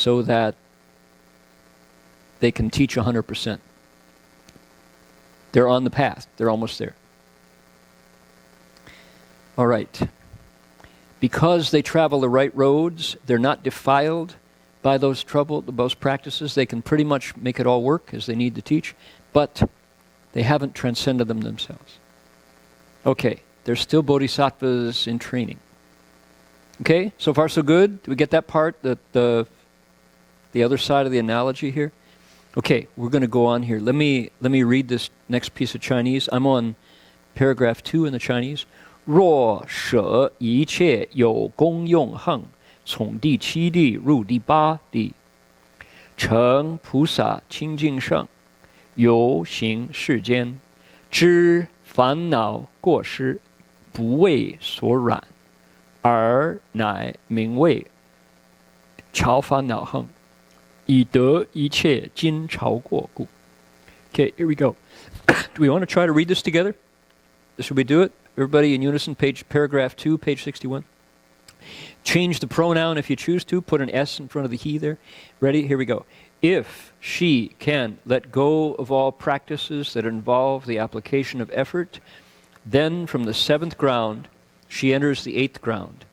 so that they can teach 100%. They're on the path. They're almost there. All right. Because they travel the right roads, they're not defiled by those practices. They can pretty much make it all work as they need to teach, but they haven't transcended them themselves. Okay, they're still bodhisattvas in training. Okay, so far so good? Do we get that part, the other side of the analogy here? Okay, we're going to go on here. Let me read this next piece of Chinese. I'm on paragraph 2 in the Chinese. 若舍一切有功用行，从第7地入第8地，成菩萨清净圣，游行世间，知烦恼过失，不为所染，而乃名为超烦恼行，以得一切经超过故。Okay, here we go. Do we want to try to read this together? Should we do it? Everybody in unison, paragraph 2, page 61. Change the pronoun if you choose to. Put an S in front of the he there. Ready? Here we go. If she can let go of all practices that involve the application of effort, then from the 7th ground, she enters the 8th ground.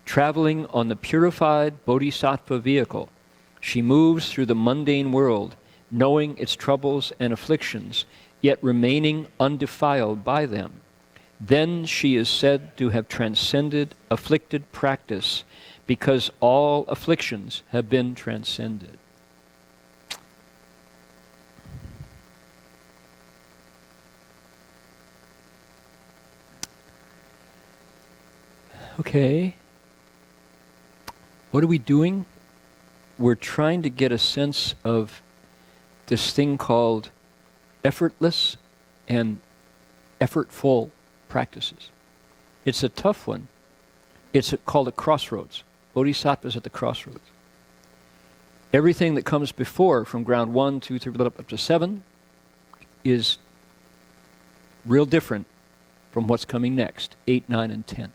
Traveling on the purified bodhisattva vehicle, she moves through the mundane world, knowing its troubles and afflictions, yet remaining undefiled by them. Then she is said to have transcended afflicted practice, because all afflictions have been transcended. Okay. What are we doing? We're trying to get a sense of this thing called effortless and effortful practices. It's a tough one. It's called a crossroads. Bodhisattva's at the crossroads. Everything that comes before, from ground 1, 2, 3, up to 7, is real different from what's coming next, 8, 9, and 10.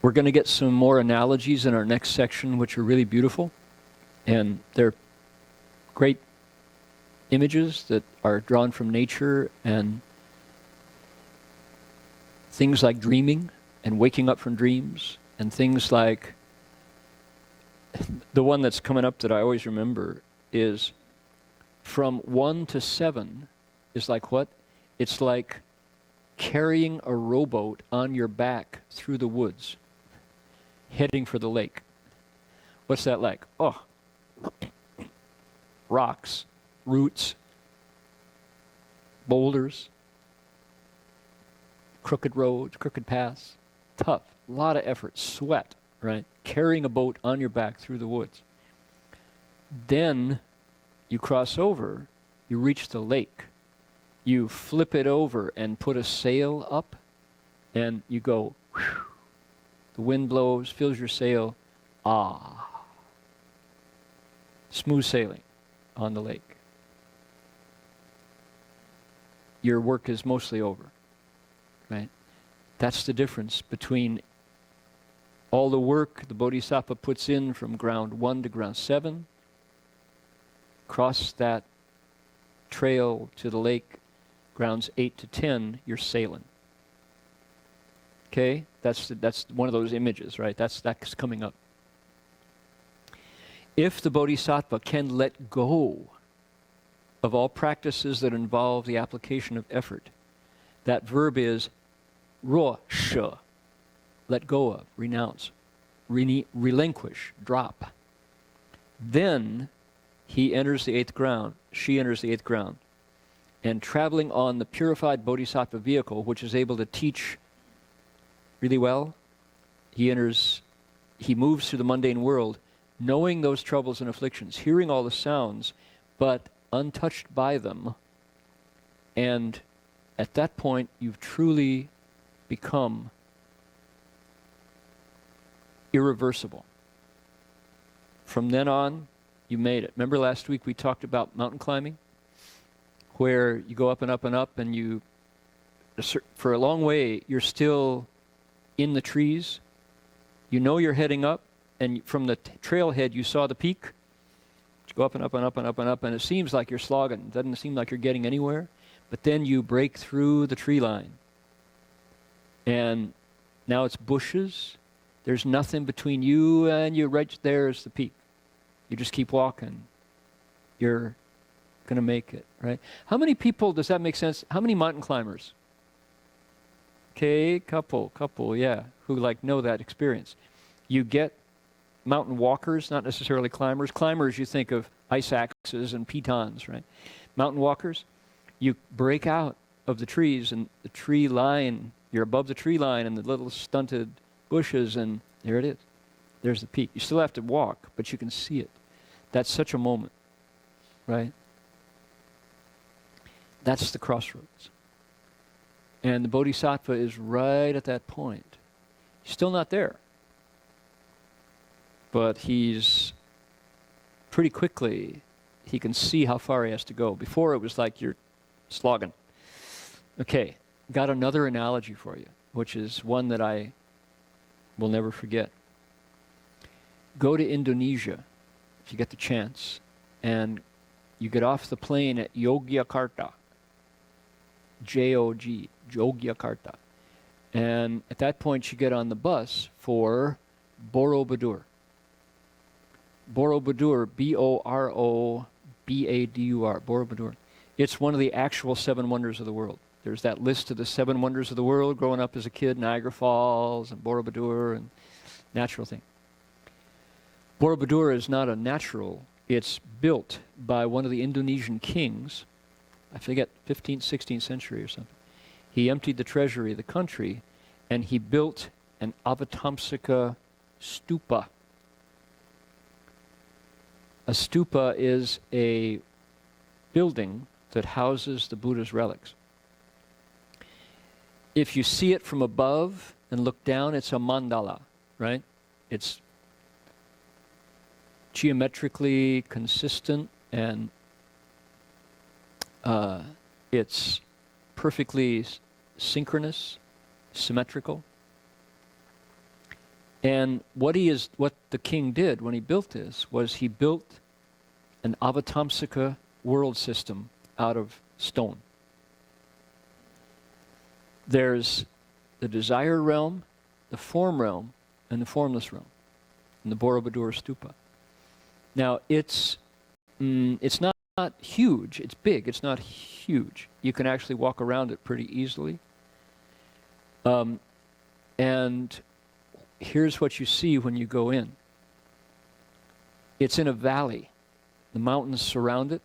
We're going to get some more analogies in our next section, which are really beautiful. And they're great images that are drawn from nature and things like dreaming and waking up from dreams, and things like the one that's coming up that I always remember is from 1 to 7 is like what? It's like carrying a rowboat on your back through the woods, heading for the lake. What's that like? Oh, rocks, roots, boulders, crooked roads, crooked paths, tough, a lot of effort, sweat, right? Carrying a boat on your back through the woods. Then you cross over, you reach the lake, you flip it over and put a sail up, and you go, whew, the wind blows, fills your sail, smooth sailing on the lake. Your work is mostly over, right? That's the difference between all the work the Bodhisattva puts in from ground 1 to ground 7, cross that trail to the lake, grounds 8 to 10, you're sailing. Okay? That's one of those images, right? That's coming up. If the Bodhisattva can let go of all practices that involve the application of effort, that verb is ruo she, let go of, renounce, relinquish, drop. Then he enters the 8th ground, she enters the 8th ground, and traveling on the purified bodhisattva vehicle, which is able to teach really well, he moves through the mundane world, knowing those troubles and afflictions, hearing all the sounds, but untouched by them. And at that point, you've truly become irreversible. From then on, you made it. Remember last week we talked about mountain climbing, where you go up and up and up, and you, for a long way, you're still in the trees. You know you're heading up, and from the trailhead you saw the peak. You go up and up and up and up and up, and it seems like you're slogging. It doesn't seem like you're getting anywhere. But then you break through the tree line. And now it's bushes. There's nothing between you and you. Right there is the peak. You just keep walking. You're going to make it, right? How many people, does that make sense? How many mountain climbers? Okay, couple, yeah, who like know that experience. You get mountain walkers, not necessarily climbers. Climbers, you think of ice axes and pitons, right? Mountain walkers, you break out of the trees and the tree line, you're above the tree line and the little stunted bushes, and there it is. There's the peak. You still have to walk, but you can see it. That's such a moment, right? That's the crossroads. And the bodhisattva is right at that point. He's still not there. But he's pretty quickly, he can see how far he has to go. Before it was like you're slogging. Okay, got another analogy for you, which is one that I will never forget. Go to Indonesia, if you get the chance, and you get off the plane at Yogyakarta. J-O-G, Yogyakarta. And at that point you get on the bus for Borobudur. Borobudur, B-O-R-O-B-A-D-U-R, Borobudur. It's one of the actual 7 wonders of the world. There's that list of the 7 wonders of the world growing up as a kid, Niagara Falls and Borobudur and natural thing. Borobudur is not a natural, it's built by one of the Indonesian kings, I forget, 15th, 16th century or something. He emptied the treasury of the country and he built an Avatamsaka Stupa. A stupa is a building that houses the Buddha's relics. If you see it from above and look down, it's a mandala, right? It's geometrically consistent and it's perfectly synchronous, symmetrical. And what the king did when he built this was he built an Avatamsaka world system out of stone. There's the desire realm, the form realm, and the formless realm in the Borobudur Stupa. Now it's not huge, it's big, it's not huge. You can actually walk around it pretty easily. And here's what you see when you go in. It's in a valley. The mountains surround it,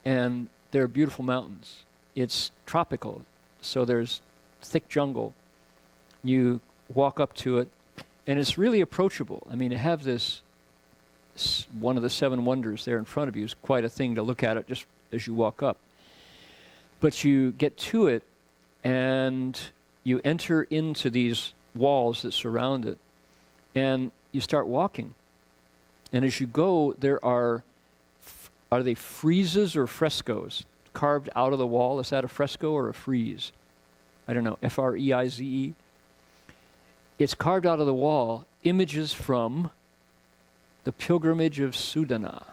and they're beautiful mountains. It's tropical, so there's thick jungle. You walk up to it, and it's really approachable. I mean, to have this, one of the 7 wonders there in front of you is quite a thing to look at it just as you walk up. But you get to it, and you enter into these walls that surround it, and you start walking. And as you go, there are they friezes or frescoes carved out of the wall? Is that a fresco or a frieze? I don't know, F-R-E-I-Z-E. It's carved out of the wall, images from the pilgrimage of Sudana.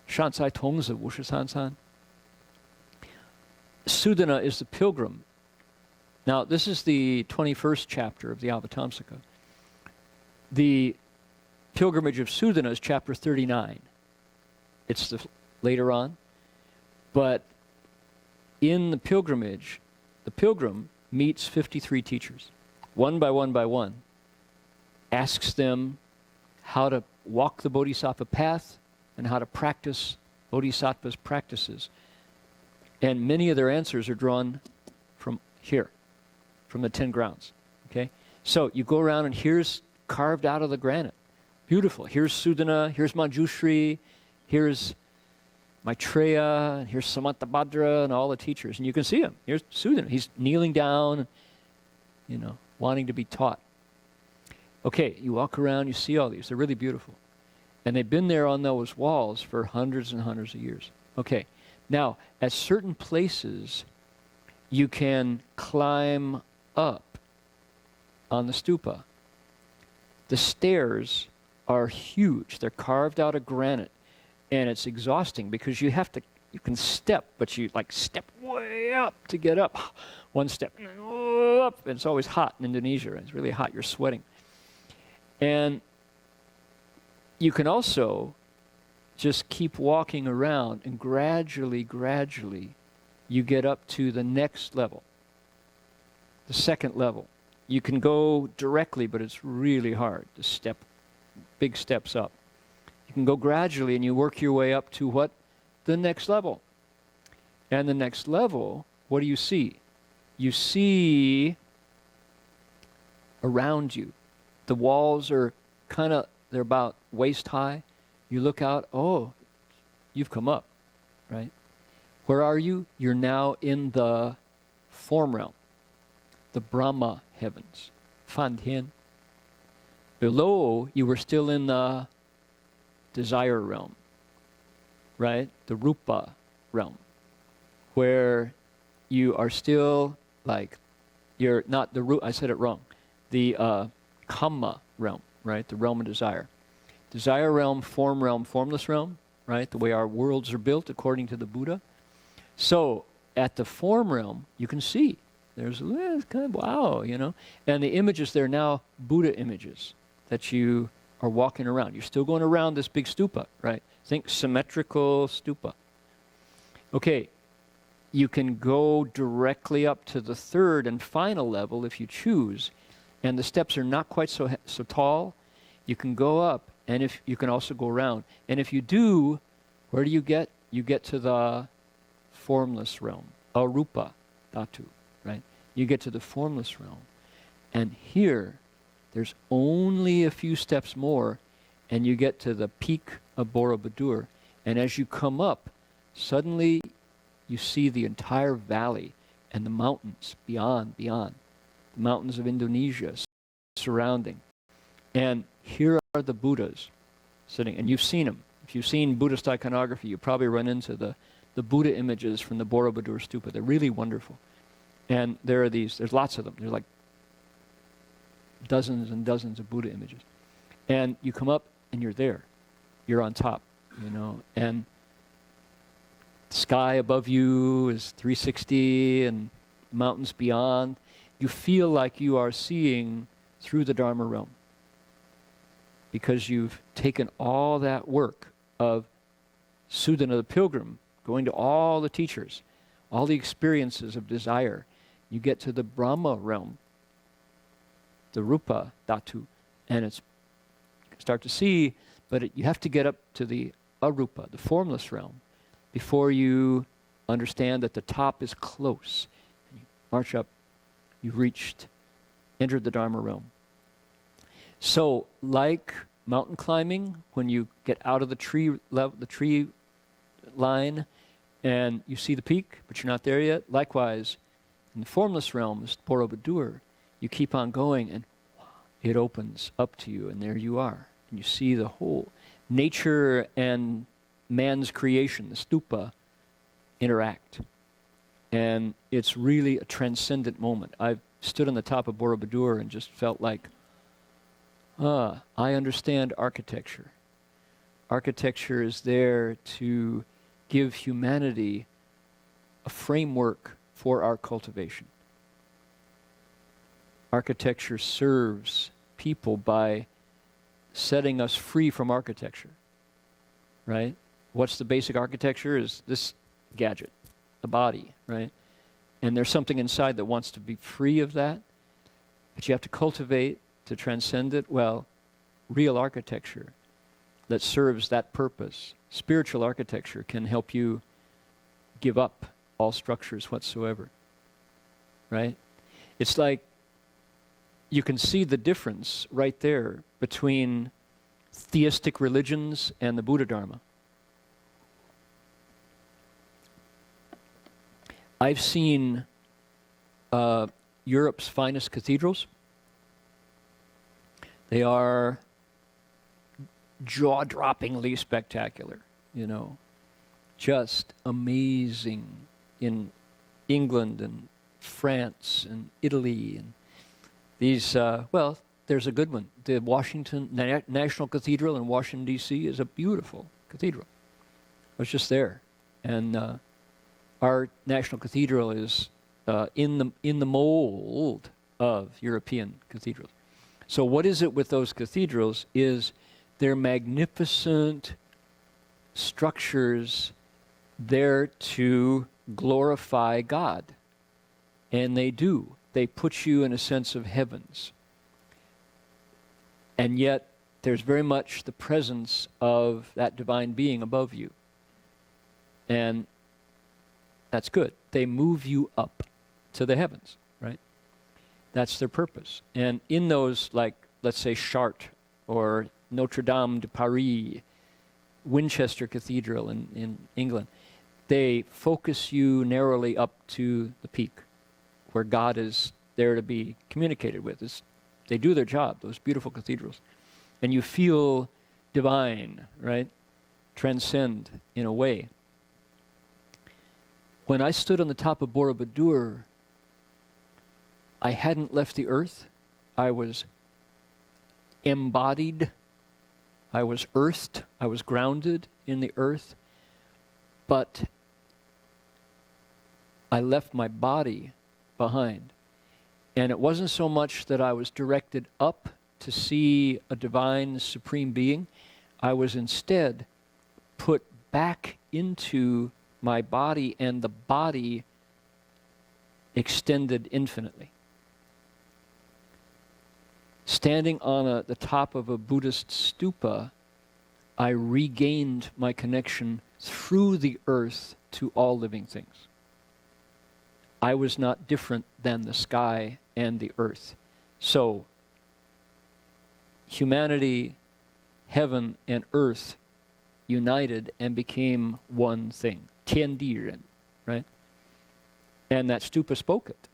Shansai Tongzi Wushi San San. Sudana is the pilgrim. Now, this is the 21st chapter of the Avatamsaka. The pilgrimage of Sudana is chapter 39. It's later on. But in the pilgrimage, the pilgrim meets 53 teachers, one by one, asks them how to walk the bodhisattva path and how to practice bodhisattva's practices. And many of their answers are drawn from here, from the 10 grounds, okay? So you go around and here's carved out of the granite. Beautiful. Here's Sudana, here's Manjushri, here's Maitreya, and here's Samantabhadra and all the teachers. And you can see him. Here's Sudana. He's kneeling down, you know, wanting to be taught. Okay, you walk around, you see all these. They're really beautiful. And they've been there on those walls for hundreds and hundreds of years. Okay, now, at certain places, you can climb up on the stupa. The stairs are huge. They're carved out of granite. And it's exhausting because you can step, but you like step way up to get up. One step, and then up. It's always hot in Indonesia. It's really hot. You're sweating. And you can also just keep walking around, and gradually, you get up to the next level, the second level. You can go directly, but it's really hard to step, big steps up. You can go gradually, and you work your way up to what? The next level. And the next level, what do you see? You see around you. The walls are they're about waist high. You look out, oh, you've come up, right? Where are you? You're now in the form realm, the Brahma heavens, Fan Tian. Below, you were still in the desire realm, right? The Rupa realm, where you are still like, you're not the I said it wrong. The Kamma realm, right? The realm of desire. Desire realm, formless realm, right? The way our worlds are built according to the Buddha. So at the form realm, you can see. There's kind of wow, you know. And the images there now, Buddha images that you are walking around. You're still going around this big stupa, right? Think symmetrical stupa. Okay, you can go directly up to the third and final level if you choose. And the steps are not quite so tall. You can go up, and if you can also go around. And if you do, where do you get? You get to the formless realm, arupa dhatu, right? You get to the formless realm. And here, there's only a few steps more, and you get to the peak of Borobudur. And as you come up, suddenly you see the entire valley and the mountains beyond, the mountains of Indonesia surrounding. And here are the Buddhas sitting, and you've seen them. If you've seen Buddhist iconography, you probably run into the Buddha images from the Borobudur stupa. They're really wonderful. And there's lots of them. There's like dozens and dozens of Buddha images. And you come up and you're there. You're on top, you know. And the sky above you is 360 and mountains beyond. You feel like you are seeing through the Dharma realm, because you've taken all that work of Sudana the pilgrim, going to all the teachers, all the experiences of desire. You get to the Brahma realm, the Rupa Dhatu, and you start to see, but you have to get up to the Arupa, the formless realm, before you understand that the top is close. And you march up, you've entered the Dharma realm. So, like mountain climbing, when you get out of the tree line, and you see the peak, but you're not there yet. Likewise, in the formless realms, Borobudur, you keep on going, and it opens up to you, and there you are. And you see the whole nature and man's creation, the stupa, interact. And it's really a transcendent moment. I've stood on the top of Borobudur and just felt like, I understand architecture. Architecture is there to give humanity a framework for our cultivation. Architecture serves people by setting us free from architecture, right? What's the basic architecture? Is this gadget, a body, right? And there's something inside that wants to be free of that, but you have to cultivate to transcend it. Well, real architecture that serves that purpose, spiritual architecture, can help you give up all structures whatsoever, right? It's like you can see the difference right there between theistic religions and the Buddha Dharma. I've seen Europe's finest cathedrals. They are jaw-droppingly spectacular, you know, just amazing in England and France and Italy and these, there's a good one. The National Cathedral in Washington, D.C. is a beautiful cathedral. I was just there. And our National Cathedral is in the mold of European cathedrals. So what is it with those cathedrals is they're magnificent structures there to glorify God. And they do. They put you in a sense of heavens. And yet there's very much the presence of that divine being above you. And that's good. They move you up to the heavens, right? That's their purpose. And in those, like, let's say Chartres or Notre Dame de Paris, Winchester Cathedral in England, they focus you narrowly up to the peak where God is there to be communicated with. They do their job, those beautiful cathedrals. And you feel divine, right? Transcend in a way. When I stood on the top of Borobudur, I hadn't left the earth. I was embodied. I was earthed. I was grounded in the earth. But I left my body behind. And it wasn't so much that I was directed up to see a divine supreme being. I was instead put back into my body, and the body extended infinitely. Standing on the top of a Buddhist stupa, I regained my connection through the earth to all living things. I was not different than the sky and the earth. So, humanity, heaven, and earth united and became one thing. 天地人, right? And that stupa spoke it.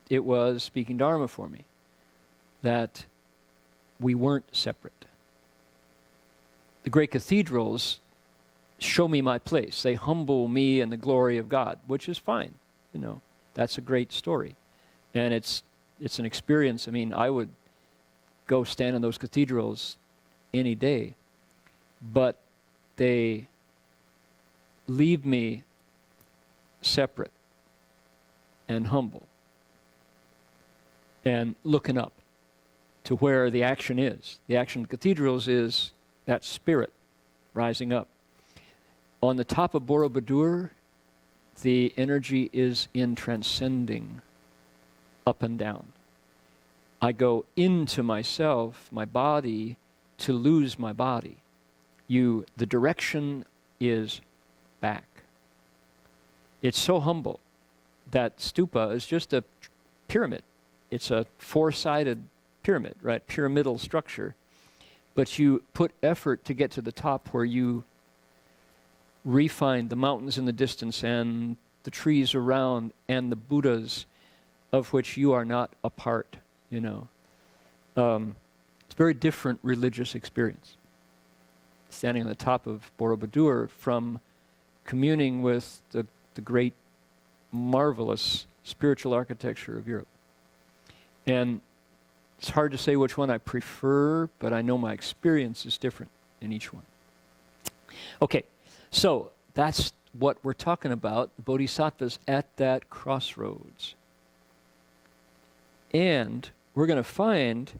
It was speaking Dharma for me. That we weren't separate. The great cathedrals show me my place. They humble me in the glory of God, which is fine. You know, that's a great story. And it's an experience. I mean, I would go stand in those cathedrals any day. But they leave me separate and humble and looking up to where the action is. The action of cathedrals is that spirit rising up. On the top of Borobudur, the energy is in transcending up and down. I go into myself, my body, to lose my body. The direction is back. It's so humble. That stupa is just a pyramid. It's a four-sided pyramid, right? Pyramidal structure. But you put effort to get to the top where you refine the mountains in the distance and the trees around and the Buddhas of which you are not a part, you know. It's a very different religious experience. Standing on the top of Borobudur from communing with the great, marvelous spiritual architecture of Europe. And it's hard to say which one I prefer, but I know my experience is different in each one. Okay, so that's what we're talking about, bodhisattvas at that crossroads. And we're going to find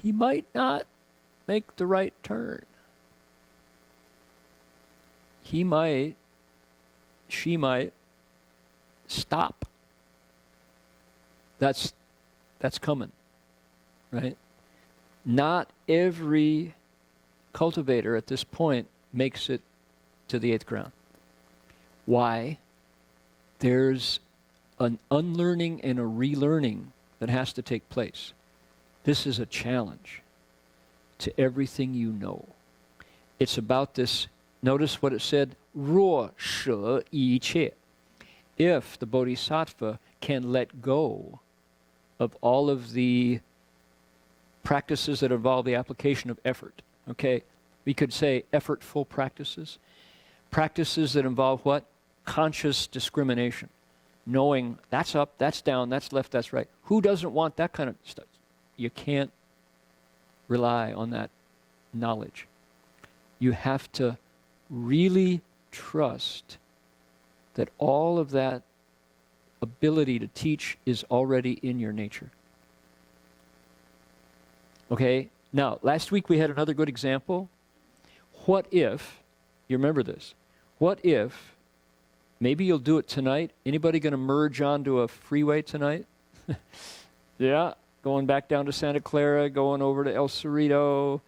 he might not make the right turn. He might, she might stop. That's coming, right? Not every cultivator at this point makes it to the eighth ground. Why? There's an unlearning and a relearning that has to take place. This is a challenge to everything you know. It's about this, notice what it said, 若舍一切. If the bodhisattva can let go of all of the practices that involve the application of effort, okay? We could say effortful practices. Practices that involve what? Conscious discrimination. Knowing that's up, that's down, that's left, that's right. Who doesn't want that kind of stuff? You can't rely on that knowledge. You have to really trust that all of that ability to teach is already in your nature. Okay? Now, last week we had another good example. What if, you remember this, what if, maybe you'll do it tonight. Anybody going to merge onto a freeway tonight? Yeah, going back down to Santa Clara, going over to El Cerrito,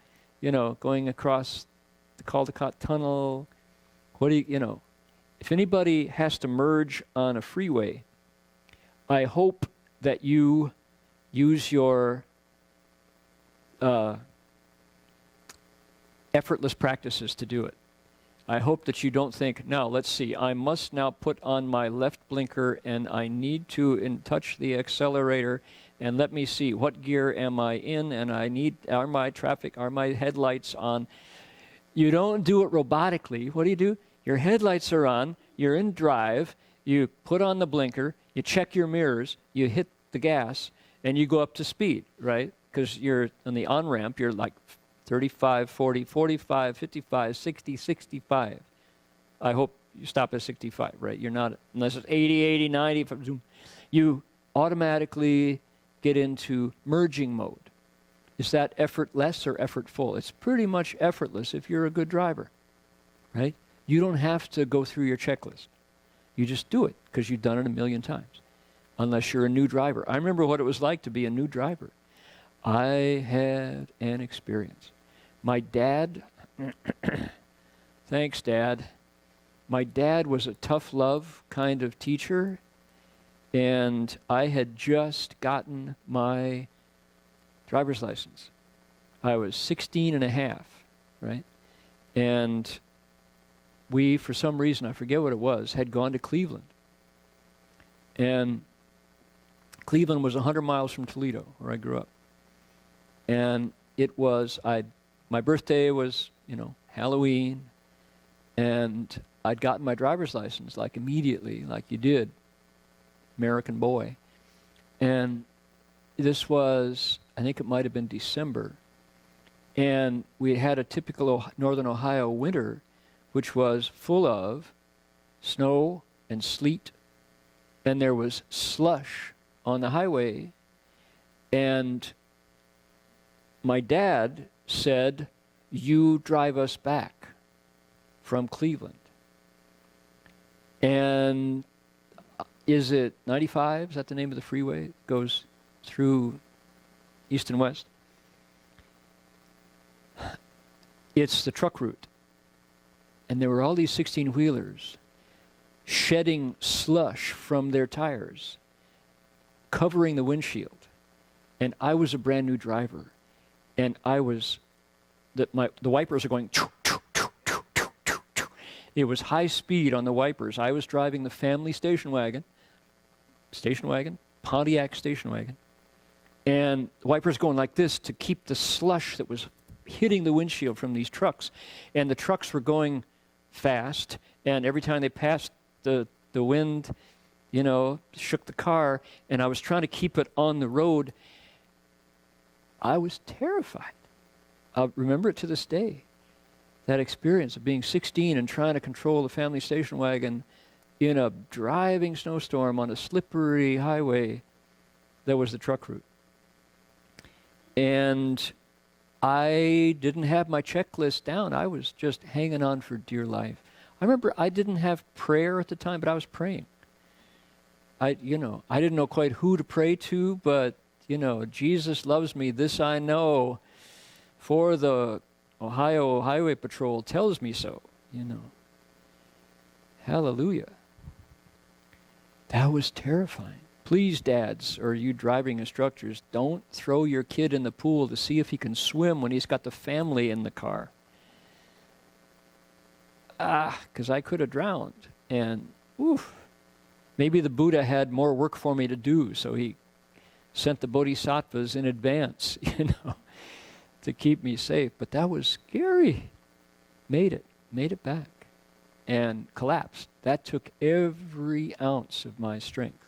going across the Caldecott Tunnel. What do you, if anybody has to merge on a freeway, I hope that you use your effortless practices to do it. I hope that you don't think, now, let's see, I must now put on my left blinker and I need to touch the accelerator and let me see, what gear am I in, and are my headlights on? You don't do it robotically. What do? Your headlights are on, you're in drive, you put on the blinker, you check your mirrors, you hit the gas, and you go up to speed, right? Because you're on the on-ramp, you're like 35, 40, 45, 55, 60, 65. I hope you stop at 65, right? You're not, unless it's 80, 80, 90. You automatically get into merging mode. Is that effortless or effortful? It's pretty much effortless if you're a good driver, right? You don't have to go through your checklist. You just do it because you've done it a million times, unless you're a new driver. I remember what it was like to be a new driver. I had an experience. My dad, thanks, Dad. My dad was a tough love kind of teacher, and I had just gotten my driver's license. I was 16 and a half, right? And we, for some reason, I forget what it was, had gone to Cleveland. And Cleveland was 100 miles from Toledo, where I grew up. And it was, my birthday was, Halloween, and I'd gotten my driver's license, like immediately, like you did, American boy. And this was, I think it might have been December, and we had a typical Northern Ohio winter, which was full of snow and sleet, and there was slush on the highway, and my dad said, "You drive us back from Cleveland." And is it 95? Is that the name of the freeway? It goes through east and west. It's the truck route. And there were all these 16-wheelers shedding slush from their tires, covering the windshield. And I was a brand new driver. And I was, the wipers are going, choo, choo, choo, choo, choo, choo, choo. It was high speed on the wipers. I was driving the family station wagon, Pontiac station wagon. And the wipers going like this to keep the slush that was hitting the windshield from these trucks. And the trucks were going fast, and every time they passed, the wind, shook the car, and I was trying to keep it on the road. I was terrified. I remember it to this day, that experience of being 16 and trying to control the family station wagon in a driving snowstorm on a slippery highway that was the truck route. And I didn't have my checklist down. I was just hanging on for dear life. I remember I didn't have prayer at the time, but I was praying. I didn't know quite who to pray to, but, Jesus loves me, this I know, for the Ohio Highway Patrol tells me so, Hallelujah. That was terrifying. Please, dads, or you driving instructors, don't throw your kid in the pool to see if he can swim when he's got the family in the car. Because I could have drowned. And, maybe the Buddha had more work for me to do, so he sent the bodhisattvas in advance, to keep me safe. But that was scary. Made it back. And collapsed. That took every ounce of my strength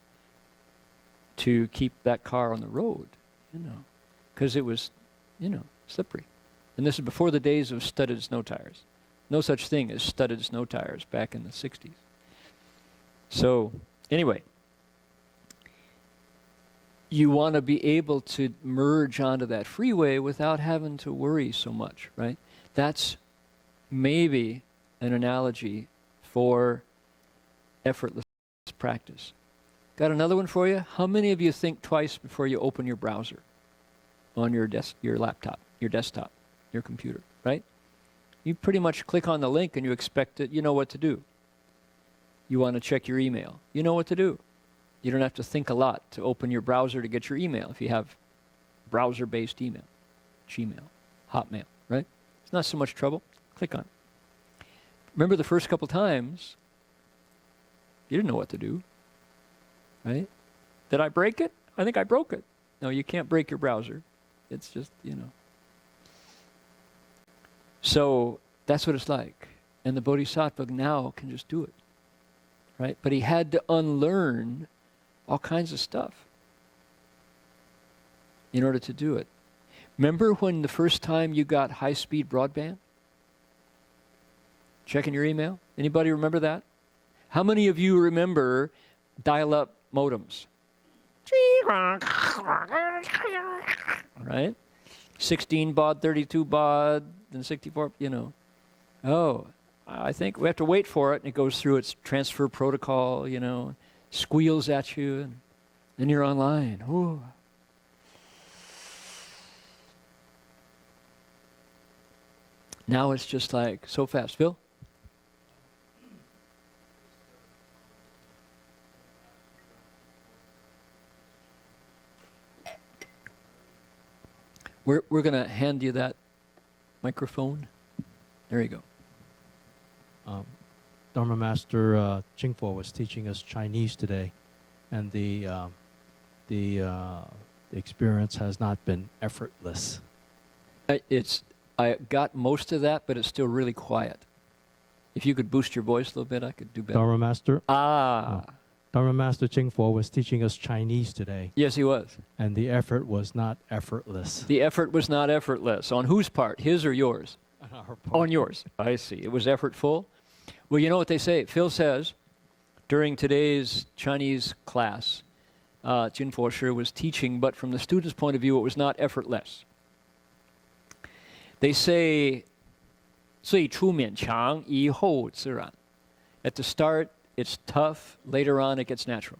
to keep that car on the road, because it was, slippery. And this is before the days of studded snow tires. No such thing as studded snow tires back in the 60s. So, anyway, you want to be able to merge onto that freeway without having to worry so much, right? That's maybe an analogy for effortless practice. Got another one for you? How many of you think twice before you open your browser on your laptop, your desktop, your computer, right? You pretty much click on the link and you expect it, you know what to do. You want to check your email. You know what to do. You don't have to think a lot to open your browser to get your email if you have browser-based email, Gmail, Hotmail, right? It's not so much trouble. Click on it. Remember the first couple times, you didn't know what to do, right? Did I break it? I think I broke it. No, you can't break your browser. It's just, So that's what it's like. And the bodhisattva now can just do it, right? But he had to unlearn all kinds of stuff in order to do it. Remember when the first time you got high-speed broadband? Checking your email? Anybody remember that? How many of you remember dial-up modems? Right? 16 baud, 32 baud, then 64, Oh, I think we have to wait for it, and it goes through its transfer protocol, squeals at you, and then you're online. Ooh. Now it's just like so fast. Phil? We're going to hand you that microphone. There you go. Dharma Master Chingfo was teaching us Chinese today, and the experience has not been effortless. I got most of that, but it's still really quiet. If you could boost your voice a little bit, I could do better. Dharma Master? Dharma Master Chingfo was teaching us Chinese today. Yes, he was. And the effort was not effortless. The effort was not effortless. On whose part? His or yours? On our part. On yours. I see. It was effortful. Well, you know what they say. Phil says, during today's Chinese class, Jinfo Shi was teaching, but from the student's point of view, it was not effortless. They say, 最初勉强，以后自然. At the start, it's tough. Later on, it gets natural.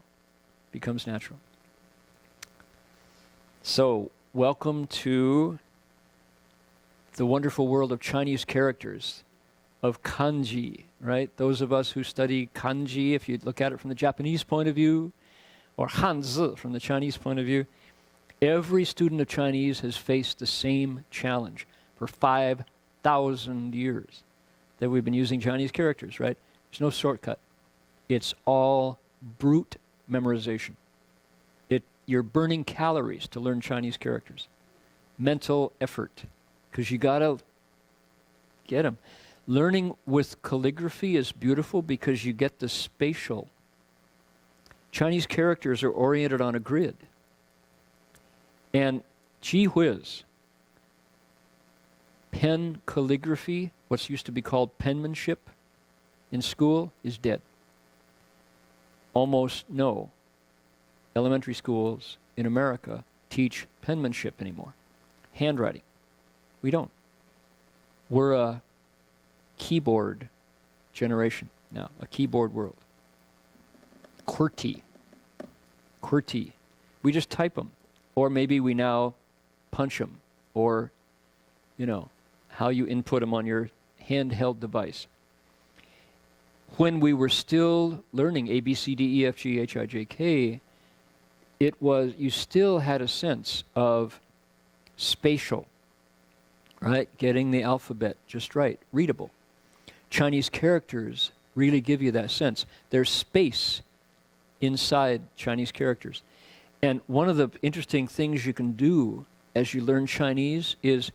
Becomes natural. So, welcome to the wonderful world of Chinese characters, of kanji, right? Those of us who study kanji, if you look at it from the Japanese point of view, or hanzi from the Chinese point of view, every student of Chinese has faced the same challenge for 5,000 years that we've been using Chinese characters, right? There's no shortcut. It's all brute memorization. You're burning calories to learn Chinese characters. Mental effort, because you gotta get them. Learning with calligraphy is beautiful because you get the spatial. Chinese characters are oriented on a grid. And gee whiz, pen calligraphy, what's used to be called penmanship in school, is dead. Almost no elementary schools in America teach penmanship anymore. Handwriting. We don't. We're a keyboard generation now, a keyboard world. QWERTY. We just type them. Or maybe we now punch them. Or, how you input them on your handheld device. When we were still learning A, B, C, D, E, F, G, H, I, J, K, you still had a sense of spatial, right? Getting the alphabet just right, readable. Chinese characters really give you that sense. There's space inside Chinese characters. And one of the interesting things you can do as you learn Chinese is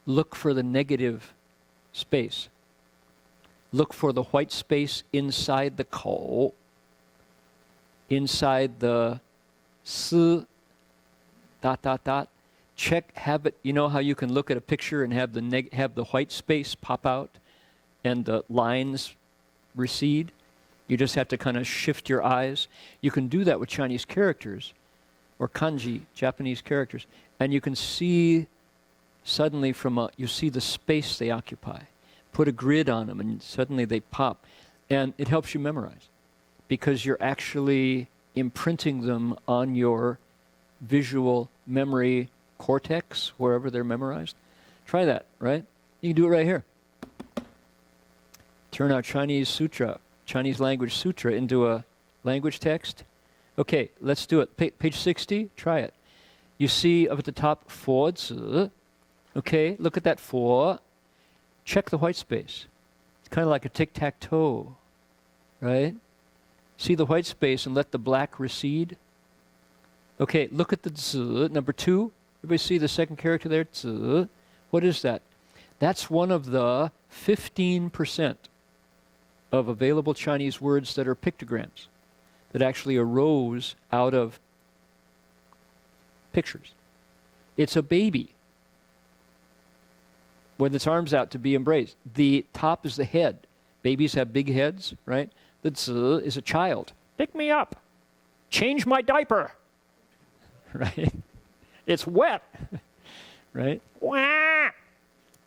look for the negative space. Look for the white space inside the kou, inside the si, ... have it, you know how you can look at a picture and have the white space pop out and the lines recede? You just have to kind of shift your eyes. You can do that with Chinese characters or kanji, Japanese characters, and you can see suddenly you see the space they occupy. Put a grid on them and suddenly they pop. And it helps you memorize because you're actually imprinting them on your visual memory cortex, wherever they're memorized. Try that, right? You can do it right here. Turn our Chinese language sutra into a language text. Okay, let's do it. Page 60, try it. You see up at the top, 佛字. Okay, look at that 佛. Check the white space. It's kind of like a tic-tac-toe, right? See the white space and let the black recede. Okay, look at the 字, number 2. Everybody see the second character there? 字. What is that? That's one of the 15% of available Chinese words that are pictograms, that actually arose out of pictures. It's a baby with its arms out to be embraced. The top is the head. Babies have big heads, right? The 字 is a child. Pick me up. Change my diaper. Right? It's wet. Right? Wah!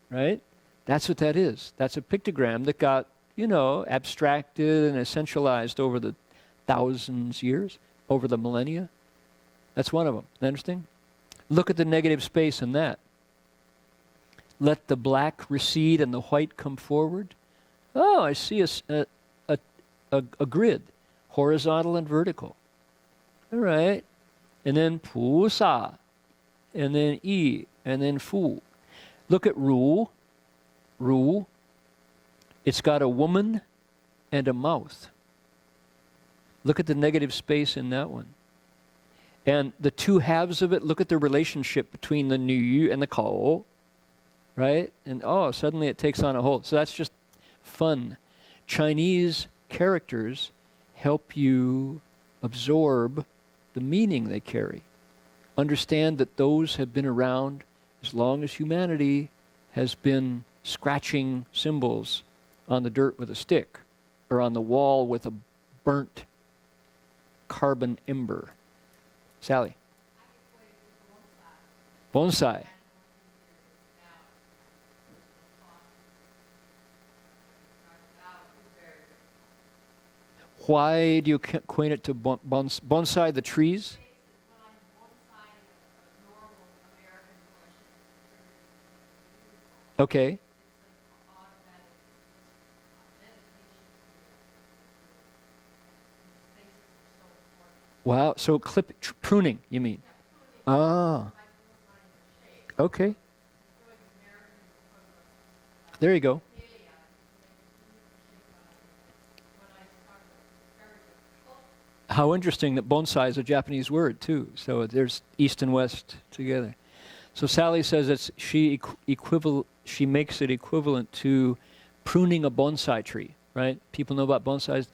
Right? That's what that is. That's a pictogram that got, abstracted and essentialized over the thousands years, over the millennia. That's one of them. Interesting? Look at the negative space in that. Let the black recede and the white come forward. Oh, I see a grid, horizontal and vertical. All right. And then 菩萨, and then 义, and then 父. Look at 如. 如. It's got a woman and a mouth. Look at the negative space in that one. And the two halves of it, look at the relationship between the 女 and the 口. Right? And suddenly it takes on a whole. So that's just fun. Chinese characters help you absorb the meaning they carry. Understand that those have been around as long as humanity has been scratching symbols on the dirt with a stick or on the wall with a burnt carbon ember. Sally. Bonsai. Why do you equate it to bonsai, the trees? Okay. Wow, so pruning, you mean? Ah. Okay. There you go. How interesting that bonsai is a Japanese word too. So there's East and West together. So Sally says she makes it equivalent to pruning a bonsai tree, right? People know about bonsais.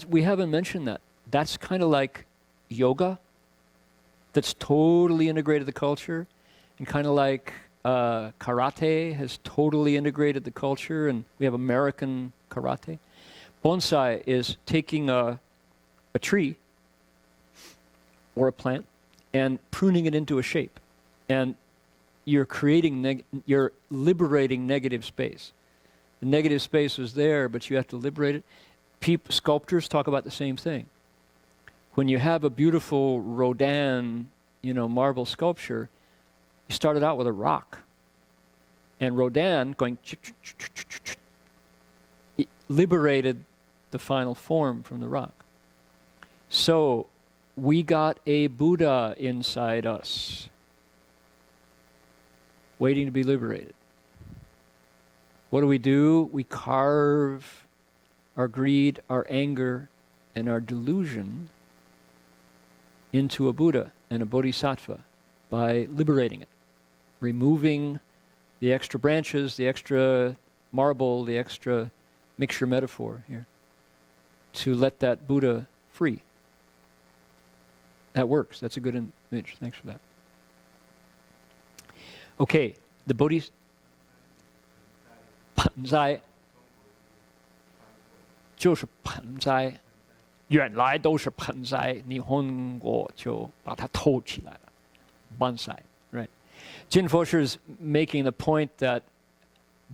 We haven't mentioned that. That's kind of like yoga. That's totally integrated the culture, and kind of like karate has totally integrated the culture, and we have American karate. Bonsai is taking a tree or a plant and pruning it into a shape. And you're you're liberating negative space. The negative space is there, but you have to liberate it. Sculptors talk about the same thing. When you have a beautiful Rodin, marble sculpture, you started out with a rock. And Rodin going liberated the final form from the rock. So we got a Buddha inside us, waiting to be liberated. What do? We carve our greed, our anger, and our delusion into a Buddha and a bodhisattva by liberating it, removing the extra branches, the extra marble, the extra mixture metaphor here, to let that Buddha free. That works. That's a good image. Thanks for that. Okay, the Bodhis... 盆栽就是盆栽，原来都是盆栽，日本我就把它偷起来了。Bonsai, right? Jinfo is making the point that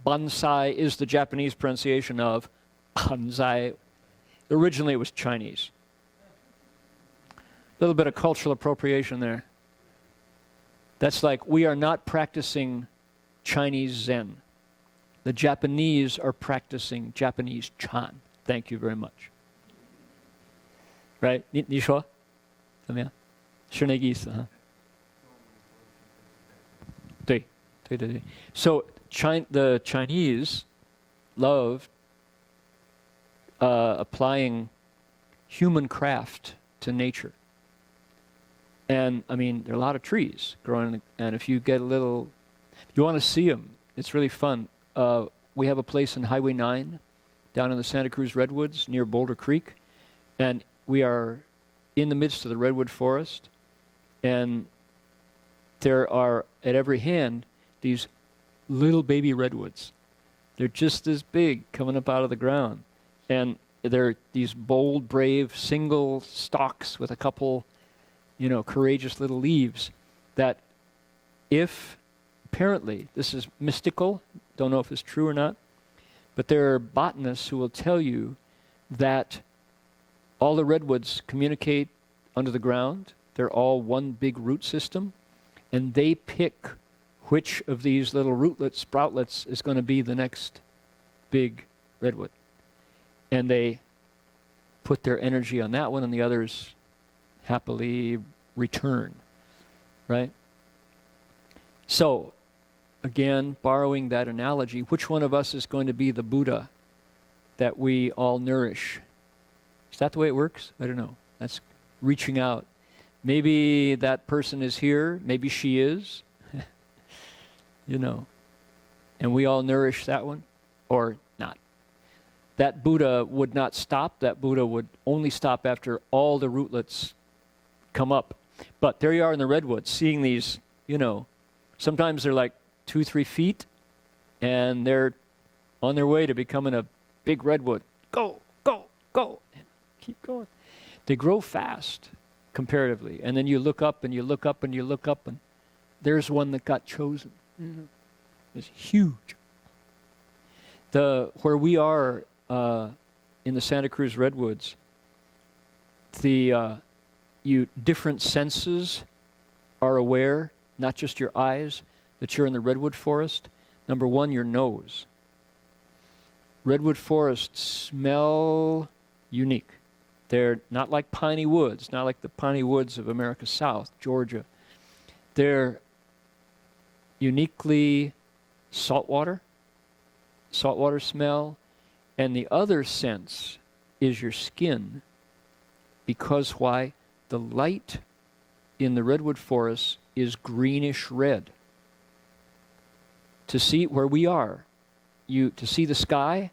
bonsai is the Japanese pronunciation of panzai. Originally it was Chinese. A little bit of cultural appropriation there. That's like, we are not practicing Chinese Zen. The Japanese are practicing Japanese Chan. Thank you very much. Right? 你说怎么样？是那个意思哈？对，对对对。So the Chinese love applying human craft to nature. And I mean, there are a lot of trees growing, and if you get a little, you want to see them, it's really fun. We have a place in Highway 9 down in the Santa Cruz Redwoods near Boulder Creek, and we are in the midst of the redwood forest, and there are at every hand these little baby redwoods. They're just this big coming up out of the ground, and they're these bold, brave single stalks with a couple, courageous little leaves that if apparently, this is mystical, don't know if it's true or not, but there are botanists who will tell you that all the redwoods communicate under the ground. They're all one big root system, and they pick which of these little rootlets, sproutlets, is going to be the next big redwood. And they put their energy on that one, and the others happily return, right? So, again, borrowing that analogy, which one of us is going to be the Buddha that we all nourish? Is that the way it works? I don't know. That's reaching out. Maybe that person is here. Maybe she is. And we all nourish that one, or not. That Buddha would not stop. That Buddha would only stop after all the rootlets come up. But there you are in the redwoods, seeing these, sometimes they're like 2-3 feet, and they're on their way to becoming a big redwood. Go, go, go, and keep going. They grow fast, comparatively, and then you look up and you look up and you look up, and there's one that got chosen. It's huge. Where we are in the Santa Cruz Redwoods, different senses are aware, not just your eyes, that you're in the redwood forest. Number one, your nose. Redwood forests smell unique. They're not like piney woods, not like the piney woods of America South, Georgia. They're uniquely saltwater smell. And the other sense is your skin, because why? The light in the redwood forest is greenish red. To see where we are, to see the sky,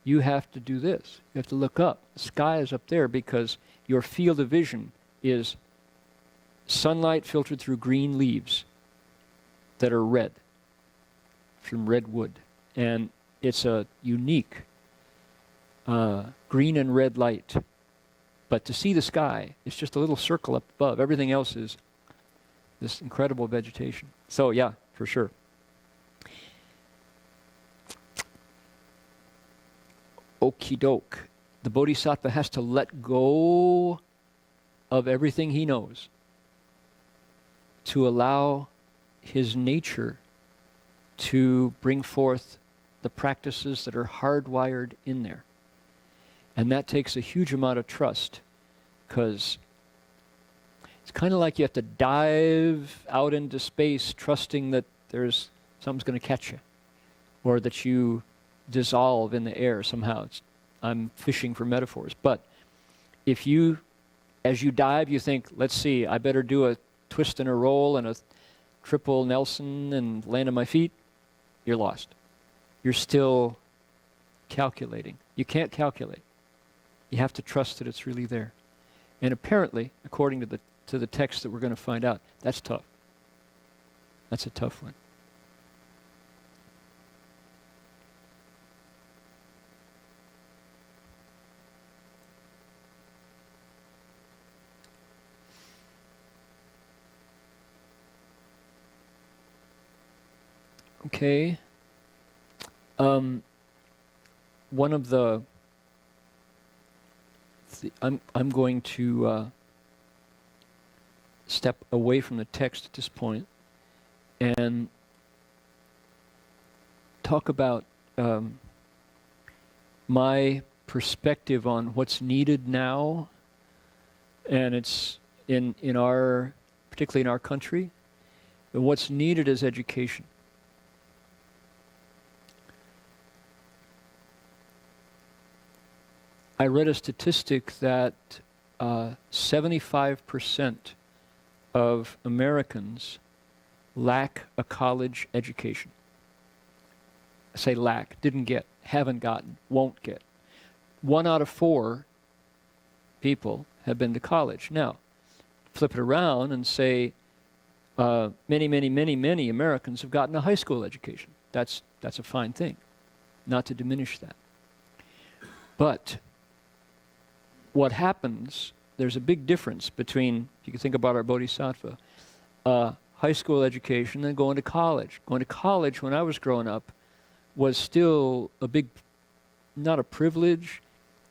you have to do this. You have to look up. The sky is up there because your field of vision is sunlight filtered through green leaves that are red, from redwood. And it's a unique green and red light. But to see the sky, it's just a little circle up above. Everything else is this incredible vegetation. So yeah, for sure. Okie doke. The bodhisattva has to let go of everything he knows to allow his nature to bring forth the practices that are hardwired in there. And that takes a huge amount of trust, because it's kind of like you have to dive out into space trusting that something's going to catch you, or that you dissolve in the air somehow. I'm fishing for metaphors. But if you, as you dive, you think, let's see, I better do a twist and a roll and a triple Nelson and land on my feet, you're lost. You're still calculating. You can't calculate. You have to trust that it's really there. And apparently, according to the text that we're going to find out, that's tough. That's a tough one. Okay. One of I'm going to step away from the text at this point and talk about my perspective on what's needed now, and it's in our, particularly in our country, and what's needed is education. I read a statistic that 75% of Americans lack a college education. I say lack, didn't get, haven't gotten, won't get. 1 out of 4 people have been to college. Now, flip it around and say many Americans have gotten a high school education. That's a fine thing, not to diminish that. But what happens, there's a big difference between, you can think about our bodhisattva, high school education and going to college. Going to college when I was growing up was still a big, not a privilege.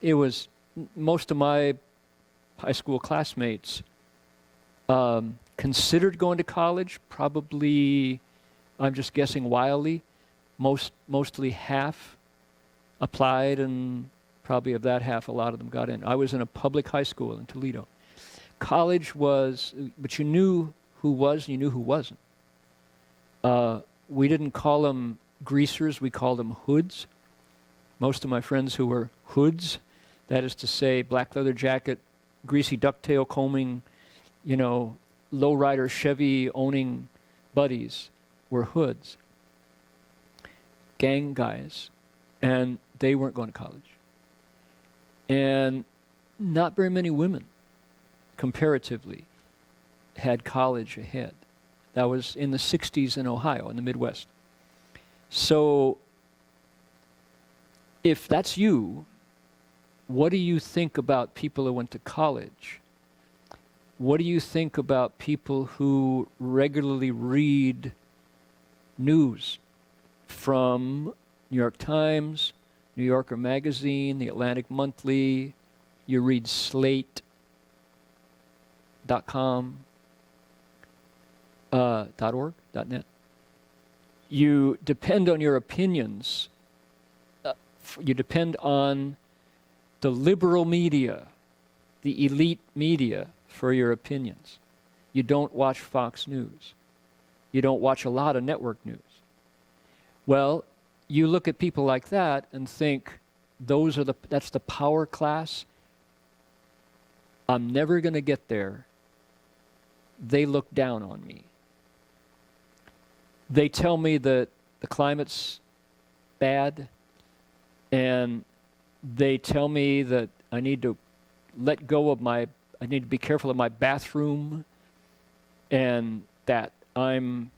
It was, most of my high school classmates considered going to college, probably, I'm just guessing wildly, mostly half applied, and probably of that half, a lot of them got in. I was in a public high school in Toledo. College was, but you knew who was and you knew who wasn't. We didn't call them greasers, we called them hoods. Most of my friends who were hoods, that is to say, black leather jacket, greasy ducktail combing, lowrider Chevy owning buddies were hoods. Gang guys. And they weren't going to college. And not very many women, comparatively, had college ahead. That was in the 60s in Ohio, in the Midwest. So, if that's you, what do you think about people who went to college? What do you think about people who regularly read news from New York Times, New Yorker Magazine, the Atlantic Monthly, you read Slate.com, .org, .net. You depend on your opinions. You depend on the liberal media, the elite media for your opinions. You don't watch Fox News. You don't watch a lot of network news. Well, you look at people like that and think, that's the power class. I'm never going to get there. They look down on me. They tell me that the climate's bad, and they tell me that I need to let go of I need to be careful of my bathroom, and that I'm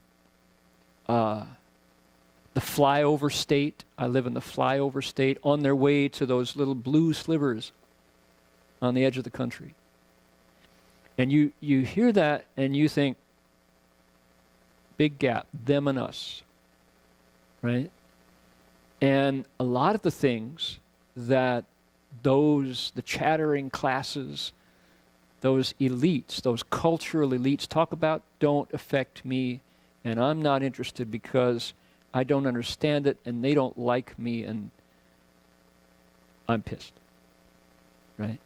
the flyover state. I live in the flyover state, on their way to those little blue slivers on the edge of the country. And you hear that and you think, big gap, them and us, right? And a lot of the things that the chattering classes, those elites, those cultural elites talk about don't affect me, and I'm not interested because I don't understand it and they don't like me and I'm pissed, right?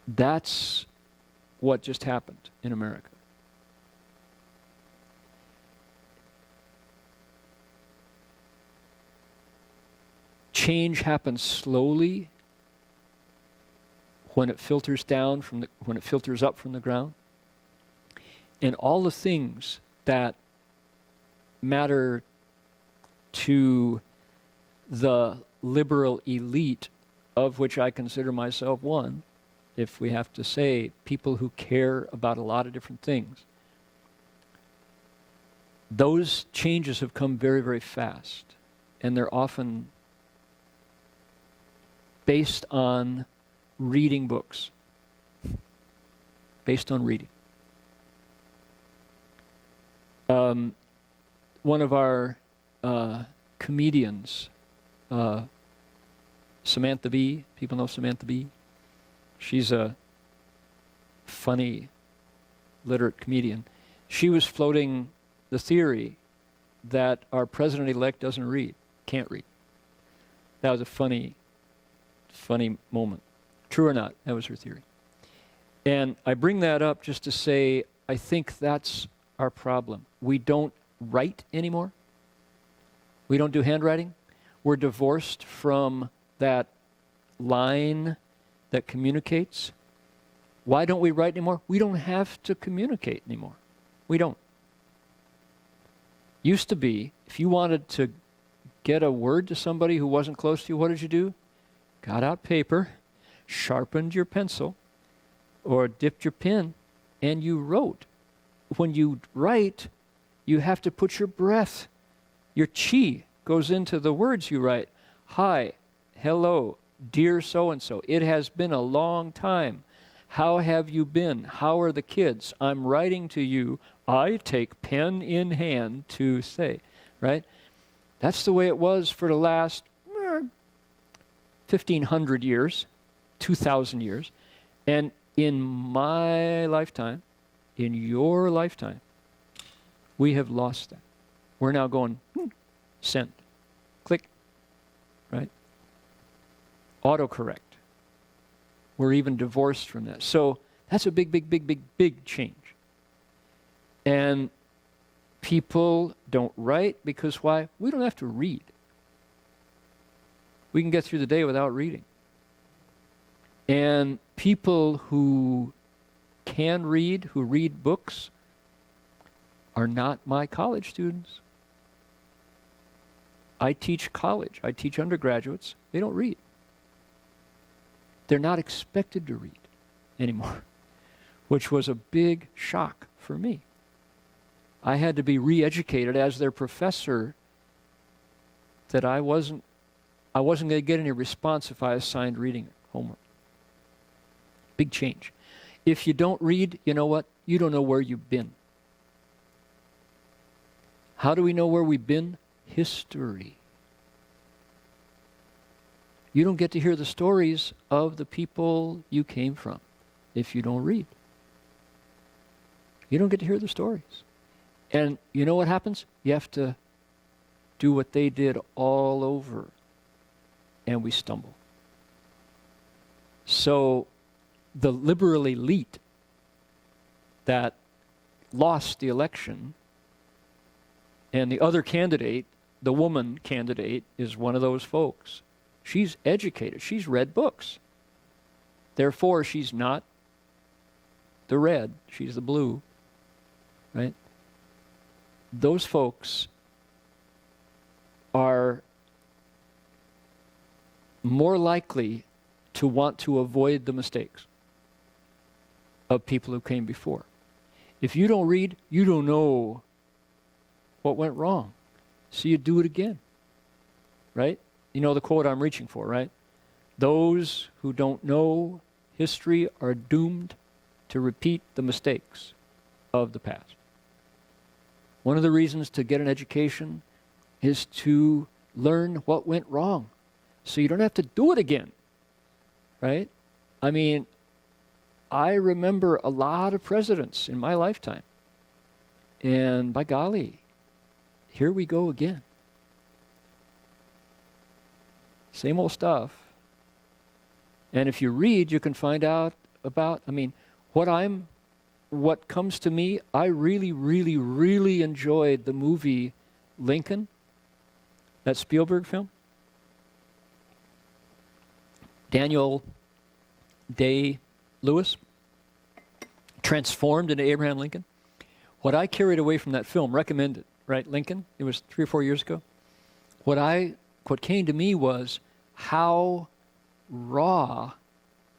That's what just happened in America. Change happens slowly when it filters down when it filters up from the ground. And all the things that matter to the liberal elite, of which I consider myself one, if we have to say, people who care about a lot of different things, those changes have come very, very fast. And they're often based on reading books. Based on reading. one of our comedians, Samantha Bee. People know Samantha Bee? She's a funny, literate comedian. She was floating the theory that our president-elect doesn't read, can't read. That was a funny moment. True or not, that was her theory. And I bring that up just to say, I think that's our problem. We don't write anymore. We don't do handwriting. We're divorced from that line that communicates. Why don't we write anymore? We don't have to communicate anymore. We don't. Used to be, if you wanted to get a word to somebody who wasn't close to you, what did you do? Got out paper, sharpened your pencil, or dipped your pen, and you wrote. When you write, you have to put your breath, your chi goes into the words you write. Hi, hello, dear so-and-so. It has been a long time. How have you been? How are the kids? I'm writing to you. I take pen in hand to say, right? That's the way it was for the last 1,500 years, 2,000 years. And in my lifetime, in your lifetime, we have lost that. We're now going, send, click, right? Autocorrect. We're even divorced from that. So that's a big change. And people don't write because why? We don't have to read. We can get through the day without reading. And people who can read, who read books, are not my college students. I teach college. I teach undergraduates. They don't read. They're not expected to read anymore, which was a big shock for me. I had to be re-educated as their professor that I wasn't going to get any response if I assigned reading homework. Big change. If you don't read, you know what? You don't know where you've been. How do we know where we've been? History. You don't get to hear the stories of the people you came from if you don't read. You don't get to hear the stories. And you know what happens? You have to do what they did all over, and we stumble. So the liberal elite that lost the election, and the other candidate, the woman candidate, is one of those folks. She's educated. She's read books. Therefore, she's not the red. She's the blue, right? Those folks are more likely to want to avoid the mistakes of people who came before. If you don't read, you don't know what went wrong. So you do it again, right? You know the quote I'm reaching for, right? Those who don't know history are doomed to repeat the mistakes of the past. One of the reasons to get an education is to learn what went wrong, so you don't have to do it again, right? I mean, I remember a lot of presidents in my lifetime, and by golly, here we go again. Same old stuff. And if you read, you can find out about, what comes to me, I really enjoyed the movie Lincoln, that Spielberg film. Daniel Day-Lewis transformed into Abraham Lincoln. What I carried away from that film, recommended, right, Lincoln, it was 3 or 4 years ago. What came to me was how raw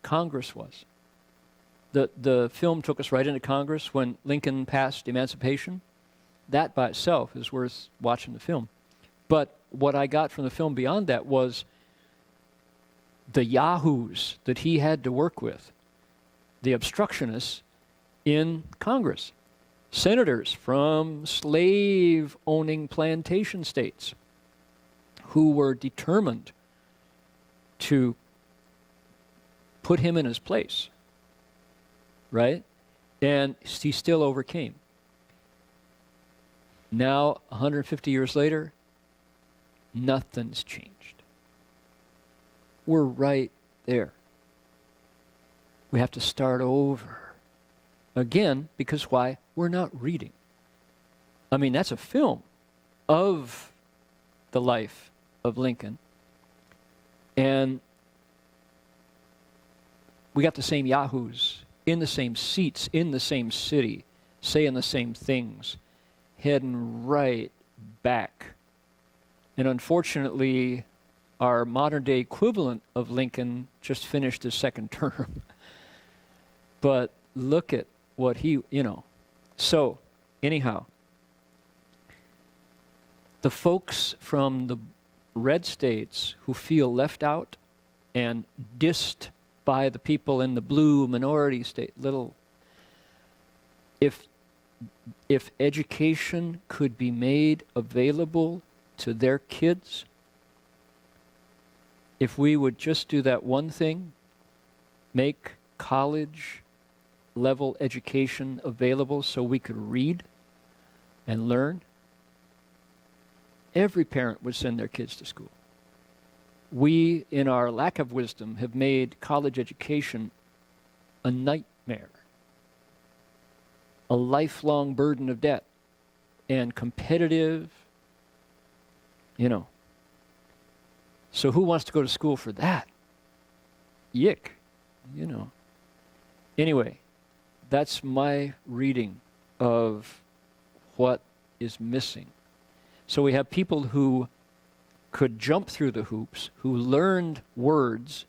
Congress was. The film took us right into Congress when Lincoln passed emancipation. That by itself is worth watching the film. But what I got from the film beyond that was the yahoos that he had to work with, the obstructionists in Congress. senators from slave-owning plantation states who were determined to put him in his place, right? And he still overcame. Now, 150 years later, nothing's changed. We're right there. We have to start over. Again, because why? We're not reading. I mean, that's a film of the life of Lincoln. And we got the same yahoos in the same seats, in the same city, saying the same things, heading right back. And unfortunately, our modern day equivalent of Lincoln just finished his second term. But look at what he, So, anyhow, the folks from the red states who feel left out and dissed by the people in the blue minority state, if education could be made available to their kids, if we would just do that one thing, make college level education available so we could read and learn, every parent would send their kids to school. We, in our lack of wisdom, have made college education a nightmare, a lifelong burden of debt, and competitive, So who wants to go to school for that? Yick, Anyway, that's my reading of what is missing. So we have people who could jump through the hoops, who learned words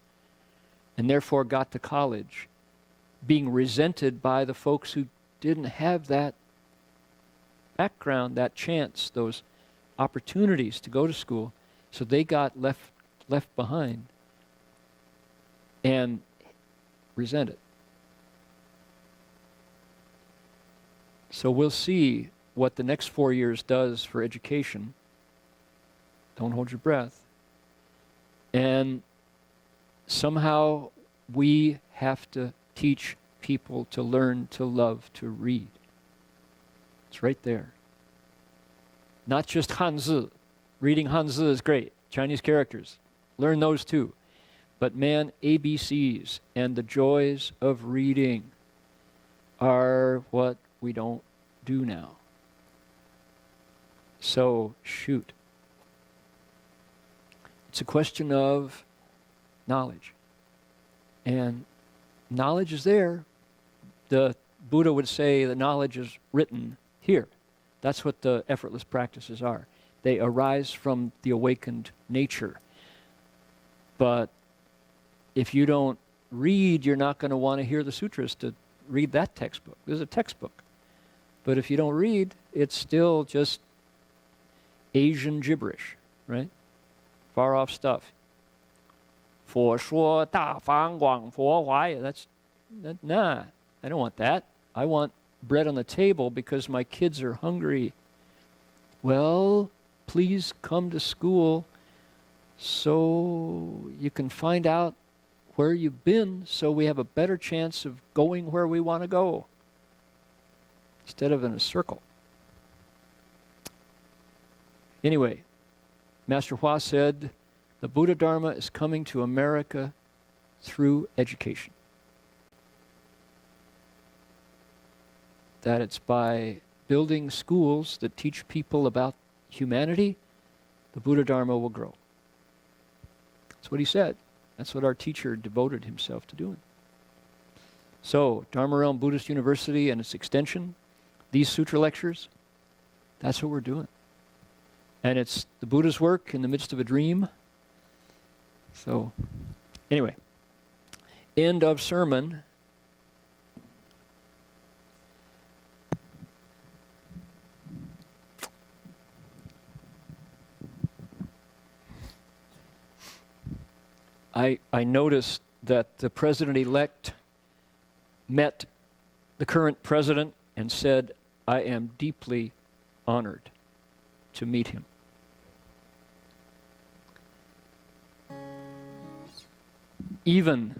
and therefore got to college, being resented by the folks who didn't have that background, that chance, those opportunities to go to school, so they got left behind and resented. So we'll see what the next 4 years does for education. Don't hold your breath. And somehow we have to teach people to learn to love to read. It's right there. Not just Hanzi. Reading Hanzi is great. Chinese characters. Learn those too. But man, ABCs and the joys of reading are what we don't do now. So, shoot. It's a question of knowledge. And knowledge is there. The Buddha would say the knowledge is written here. That's what the effortless practices are. They arise from the awakened nature. But if you don't read, you're not going to want to hear the sutras to read that textbook. This is a textbook. But if you don't read, it's still just Asian gibberish, right? Far off stuff. 佛说大方广佛怀. Nah, I don't want that. I want bread on the table because my kids are hungry. Well, please come to school so you can find out where you've been so we have a better chance of going where we want to go instead of in a circle. Anyway, Master Hua said, the Buddha Dharma is coming to America through education. That it's by building schools that teach people about humanity, the Buddha Dharma will grow. That's what he said. That's what our teacher devoted himself to doing. So, Dharma Realm Buddhist University and its extension, these sutra lectures, that's what we're doing. And it's the Buddha's work in the midst of a dream. So, anyway, end of sermon. I noticed that the president-elect met the current president and said, I am deeply honored to meet him. Even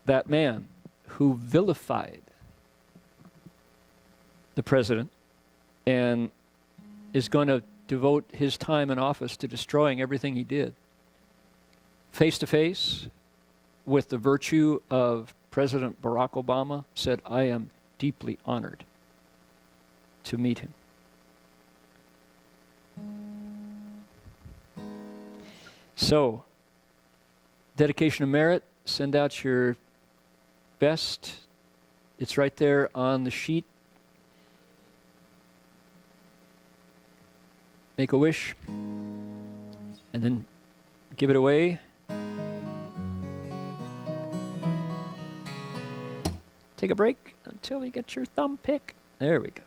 that man who vilified the president and is going to devote his time in office to destroying everything he did, face to face with the virtue of President Barack Obama, said, I am deeply honored to meet him. So, dedication of merit, send out your best. It's right there on the sheet. Make a wish, and then give it away. Take a break until you get your thumb pick. There we go.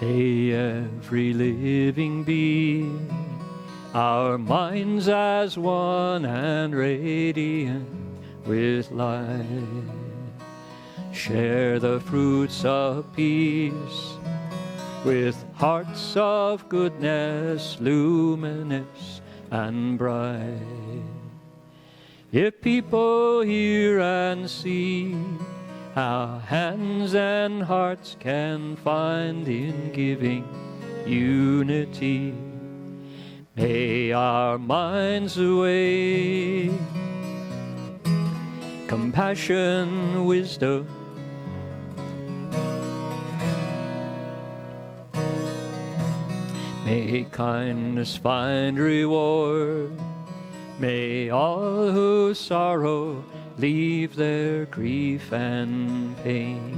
May every living being, our minds as one and radiant with light, share the fruits of peace with hearts of goodness, luminous and bright. If people hear and see how hands and hearts can find in giving unity, may our minds awake compassion, wisdom, may kindness find reward, may all who sorrow leave their grief and pain.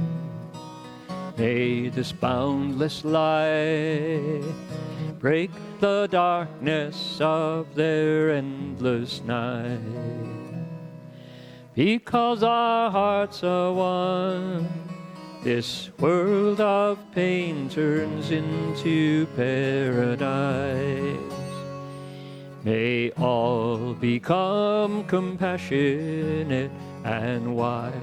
May this boundless light break the darkness of their endless night. Because our hearts are one, this world of pain turns into paradise. May all become compassionate and wise.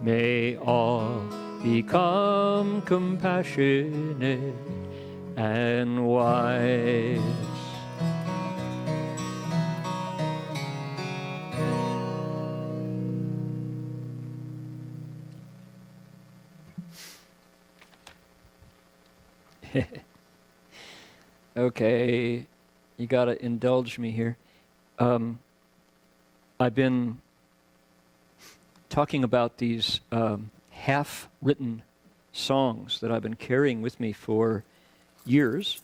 May all become compassionate and wise. Okay. You got to indulge me here. I've been talking about these half-written songs that I've been carrying with me for years.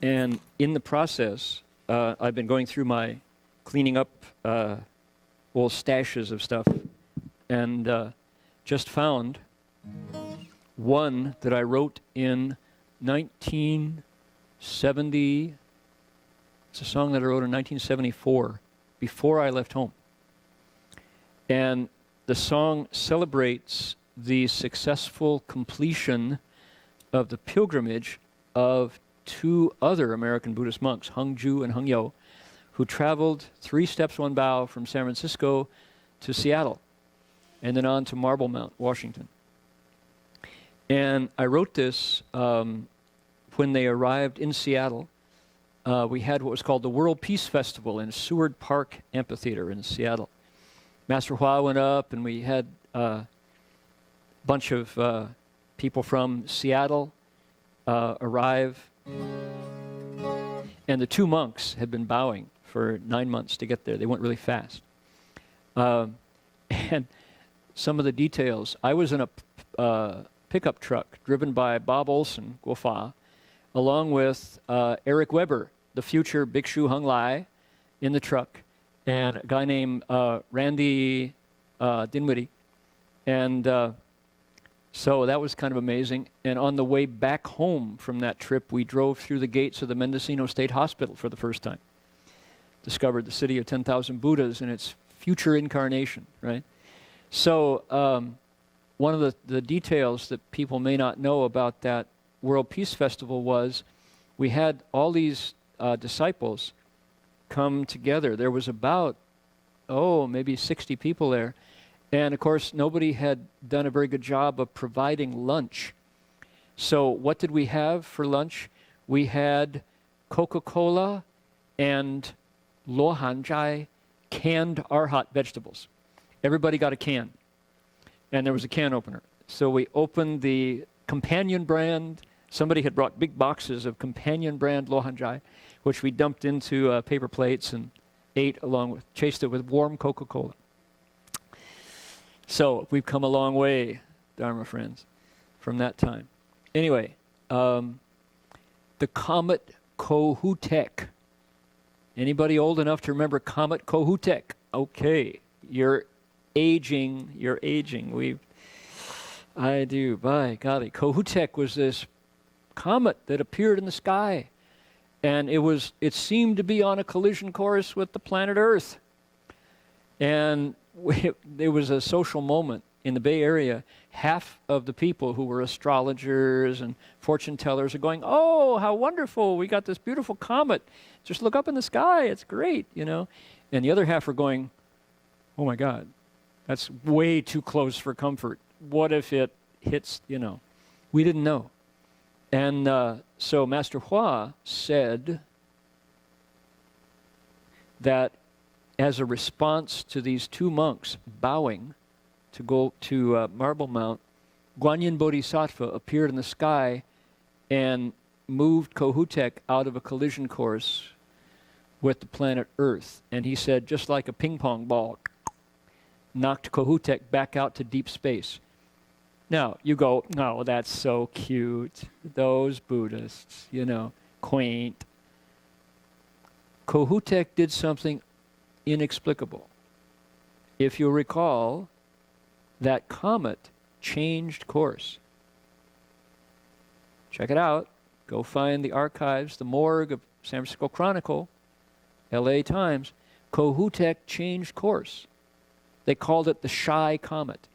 And in the process, I've been going through my cleaning up old stashes of stuff and just found one that I wrote in 1970. It's a song that I wrote in 1974, before I left home. And the song celebrates the successful completion of the pilgrimage of two other American Buddhist monks, Heng Sure and Heng Yo, who traveled 3 steps, 1 bow from San Francisco to Seattle, and then on to Marble Mount, Washington. And I wrote this when they arrived in Seattle. We had what was called the World Peace Festival in Seward Park Amphitheater in Seattle. Master Hua went up, and we had a bunch of people from Seattle arrive. And the 2 monks had been bowing for 9 months to get there. They went really fast. And some of the details, I was in a pickup truck driven by Bob Olson, Guofa, along with Eric Weber, the future Bhikshu Hung Lai, in the truck, and a guy named Randy Dinwiddie. And So that was kind of amazing. And on the way back home from that trip, we drove through the gates of the Mendocino State Hospital for the first time. Discovered the city of 10,000 Buddhas and its future incarnation, right? So one of the details that people may not know about that World Peace Festival was we had all these disciples come together. There was about, maybe 60 people there. And of course, nobody had done a very good job of providing lunch. So what did we have for lunch? We had Coca-Cola and lohanjai, canned arhat vegetables. Everybody got a can. And there was a can opener. So we opened the companion brand. Somebody had brought big boxes of companion brand lohanjai, which we dumped into paper plates and ate chased it with warm Coca-Cola. So we've come a long way, Dharma friends, from that time. Anyway, the comet Kohutek. Anybody old enough to remember comet Kohutek? Okay, you're aging. I do, by golly. Kohutek was this comet that appeared in the sky. And it seemed to be on a collision course with the planet Earth. And there was a social moment in the Bay Area. Half of the people who were astrologers and fortune tellers are going, "Oh, how wonderful, we got this beautiful comet. Just look up in the sky, it's great, you know." And the other half are going, "Oh my God, that's way too close for comfort. What if it hits, you know?" We didn't know. And so Master Hua said that as a response to these two monks bowing to go to Marble Mount, Guanyin Bodhisattva appeared in the sky and moved Kohutek out of a collision course with the planet Earth. And he said, just like a ping pong ball, knocked Kohutek back out to deep space. Now, you go, "Oh, that's so cute. Those Buddhists, you know, quaint." Kohutek did something inexplicable. If you recall, that comet changed course. Check it out. Go find the archives, the morgue of San Francisco Chronicle, LA Times. Kohutek changed course. They called it the Shy Comet.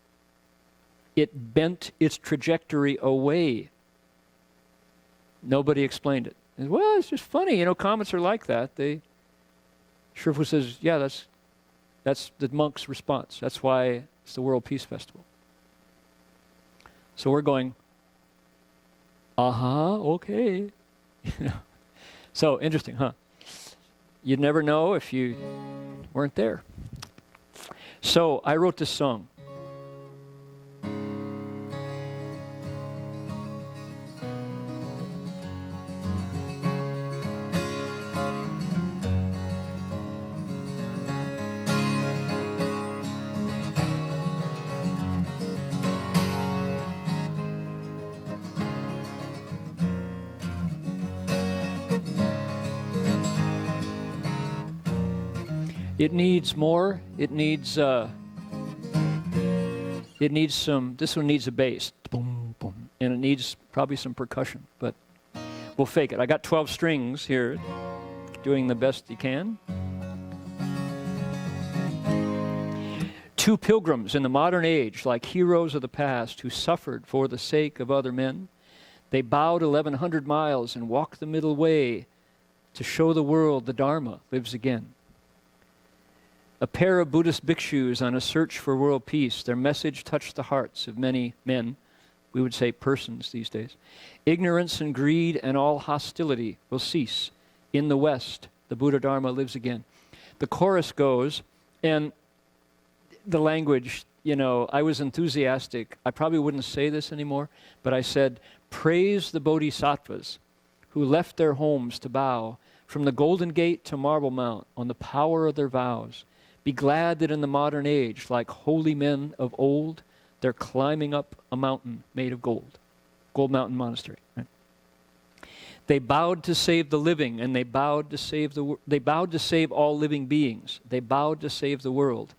It bent its trajectory away. Nobody explained it. And, well, it's just funny, you know, comets are like that. Shifu says, yeah, that's the monk's response. That's why it's the World Peace Festival. So we're going, okay. So interesting, huh? You'd never know if you weren't there. So I wrote this song. It needs more. It needs some, this one needs a bass. Boom, boom. And it needs probably some percussion, but we'll fake it. I got 12 strings here, doing the best you can. Two pilgrims in the modern age, like heroes of the past who suffered for the sake of other men. They bowed 1,100 miles and walked the middle way to show the world the Dharma lives again. A pair of Buddhist bhikshus on a search for world peace. Their message touched the hearts of many men. We would say persons these days. Ignorance and greed and all hostility will cease. In the West, the Buddha Dharma lives again. The chorus goes, and the language, you know, I was enthusiastic. I probably wouldn't say this anymore, but I said, praise the bodhisattvas who left their homes to bow from the Golden Gate to Marble Mount on the power of their vows. Be glad that in the modern age, like holy men of old, they're climbing up a mountain made of gold. Gold Mountain Monastery. Right? They bowed to save the living, and they bowed to save all living beings. They bowed to save the world.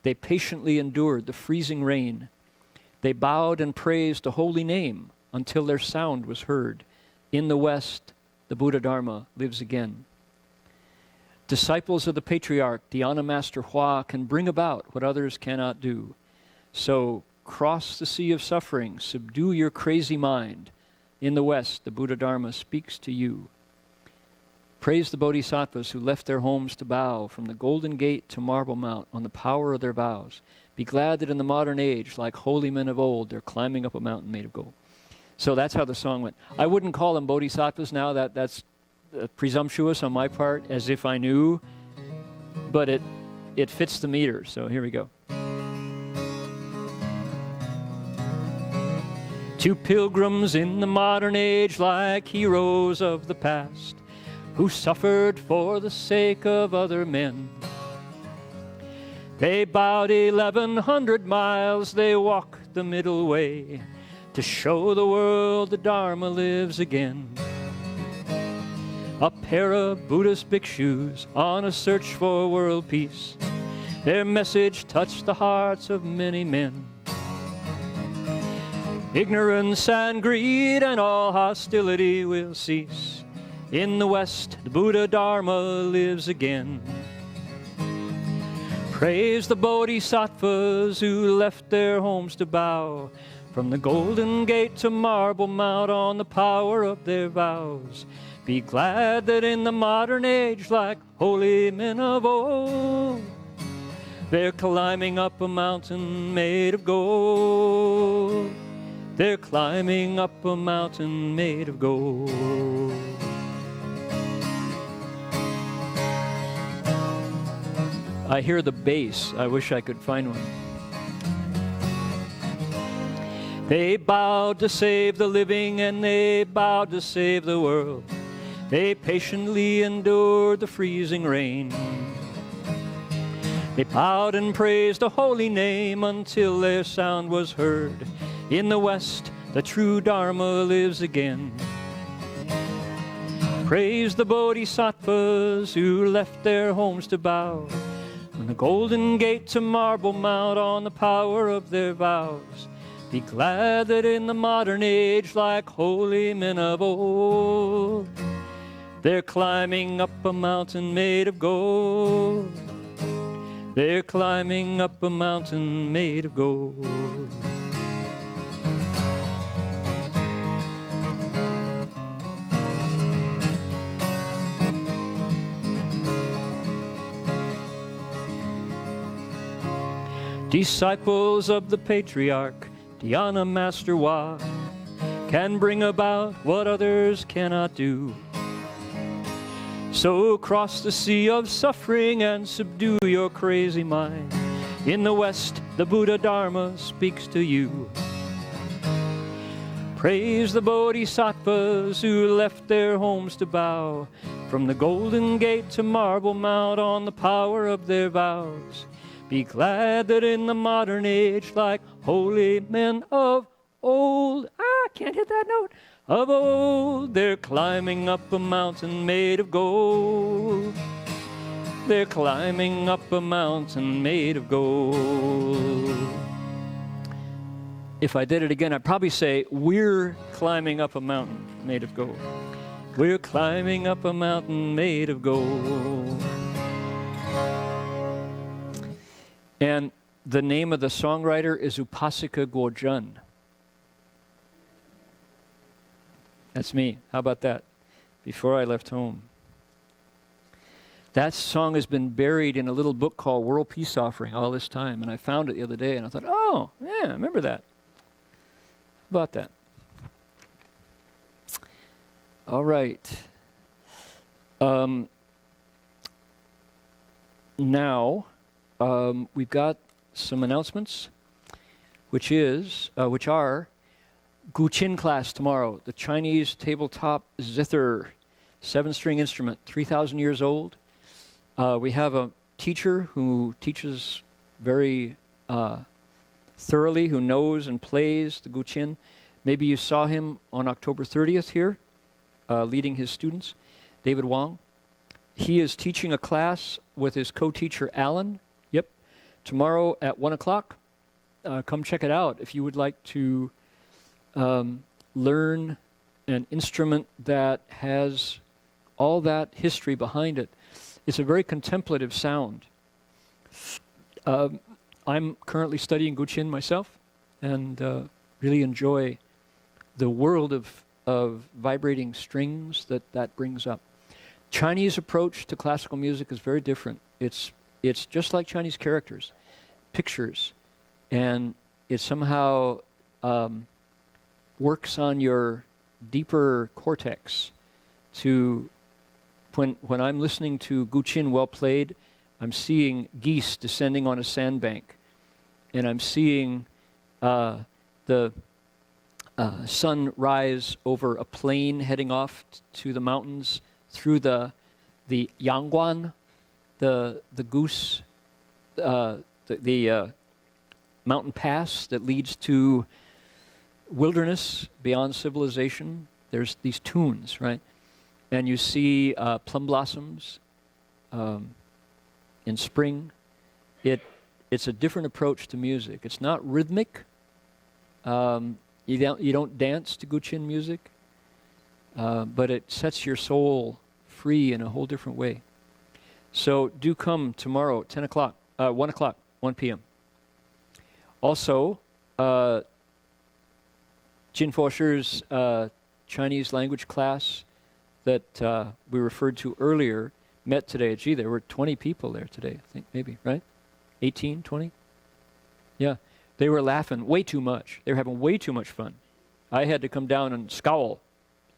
They patiently endured the freezing rain. They bowed and praised the holy name until their sound was heard. In the West, the Buddha Dharma lives again. Disciples of the patriarch, Dhyana Master Hua, can bring about what others cannot do. So cross the sea of suffering, subdue your crazy mind. In the West, the Buddha Dharma speaks to you. Praise the bodhisattvas who left their homes to bow from the Golden Gate to Marble Mount on the power of their vows. Be glad that in the modern age, like holy men of old, they're climbing up a mountain made of gold. So that's how the song went. I wouldn't call them bodhisattvas now. That's presumptuous on my part, as if I knew. But it fits the meter. So here we go. To pilgrims in the modern age, like heroes of the past, who suffered for the sake of other men. They bowed 1,100 miles, they walked the middle way, to show the world the Dharma lives again. A pair of Buddhist bhikshus on a search for world peace. Their message touched the hearts of many men. Ignorance and greed and all hostility will cease. In the West, the Buddha Dharma lives again. Praise the bodhisattvas who left their homes to bow from the Golden Gate to Marble Mount on the power of their vows. Be glad that in the modern age, like holy men of old, they're climbing up a mountain made of gold. They're climbing up a mountain made of gold. I hear the bass. I wish I could find one. They bowed to save the living and they bowed to save the world. They patiently endured the freezing rain. They bowed and praised the holy name until their sound was heard. In the West, the true Dharma lives again. Praise the bodhisattvas who left their homes to bow from the Golden Gate to Marble Mount on the power of their vows. Be glad that in the modern age, like holy men of old, they're climbing up a mountain made of gold. They're climbing up a mountain made of gold. Disciples of the patriarch, Dhyana Master Hua, can bring about what others cannot do. So cross the sea of suffering and subdue your crazy mind. In the West, the Buddha Dharma speaks to you. Praise the bodhisattvas who left their homes to bow from the Golden Gate to Marble Mount on the power of their vows. Be glad that in the modern age, like holy men of old, I can't hit that note, of old, they're climbing up a mountain made of gold. They're climbing up a mountain made of gold. If I did it again, I'd probably say, we're climbing up a mountain made of gold. We're climbing up a mountain made of gold. And the name of the songwriter is Upasika Gorjun. That's me. How about that? Before I left home. That song has been buried in a little book called World Peace Offering all this time. And I found it the other day and I thought, oh, yeah, I remember that. How about that? All right. Now, we've got some announcements, which are Guqin class tomorrow, the Chinese tabletop zither, 7-string instrument, 3,000 years old. We have a teacher who teaches very thoroughly, who knows and plays the Guqin. Maybe you saw him on October 30th here, leading his students, David Wong. He is teaching a class with his co-teacher, Alan. Yep. Tomorrow at 1 o'clock. come check it out if you would like to learn an instrument that has all that history behind it. It's a very contemplative sound. I'm currently studying Guqin myself, and really enjoy the world of vibrating strings that brings up. Chinese approach to classical music is very different. It's just like Chinese characters, pictures, and it somehow works on your deeper cortex. To when I'm listening to Guqin well played, I'm seeing geese descending on a sandbank, and I'm seeing the sun rise over a plain heading off to the mountains through the Yangguan, the goose, the mountain pass that leads to wilderness beyond civilization. There's these tunes, right? And you see plum blossoms in spring. It's a different approach to music. It's not rhythmic. You don't dance to Guqin music, but it sets your soul free in a whole different way. So do come tomorrow at 10 o'clock, 1 o'clock, 1 p.m. Also, Jin Fosher's Chinese language class that we referred to earlier met today. Gee, there were 20 people there today, I think, maybe, right? 18, 20? Yeah. They were laughing way too much. They were having way too much fun. I had to come down and scowl.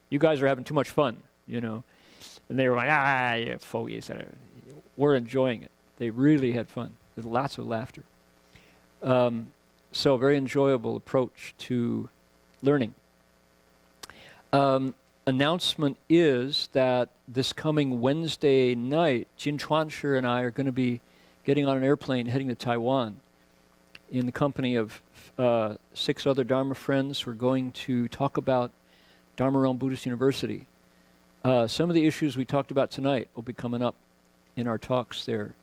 You guys are having too much fun, you know. And they were like, yeah, fogies. We're enjoying it. They really had fun. There's lots of laughter. So very enjoyable approach to learning. Announcement is that this coming Wednesday night, Jin Chuanshi and I are going to be getting on an airplane heading to Taiwan in the company of 6 other Dharma friends. We're going to talk about Dharma Realm Buddhist University. Some of the issues we talked about tonight will be coming up in our talks there,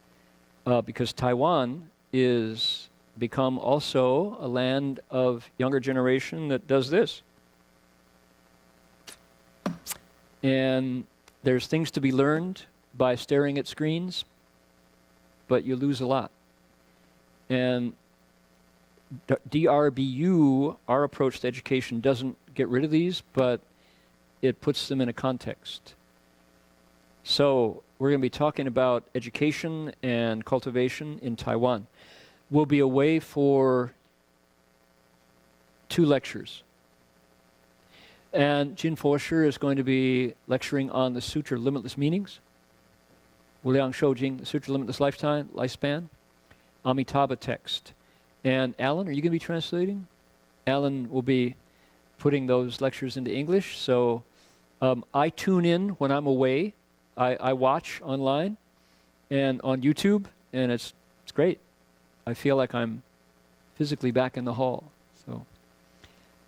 because Taiwan is become also a land of younger generation that does this. And there's things to be learned by staring at screens, but you lose a lot. And DRBU, our approach to education, doesn't get rid of these, but it puts them in a context. So we're going to be talking about education and cultivation in Taiwan. We'll be away for 2 lectures. And Jin Fosher is going to be lecturing on the Sutra Limitless Meanings. Wuliang Shoujing, the Sutra Limitless Lifespan. Amitabha text. And Alan, are you going to be translating? Alan will be putting those lectures into English. So I tune in when I'm away. I watch online and on YouTube, and it's great. I feel like I'm physically back in the hall.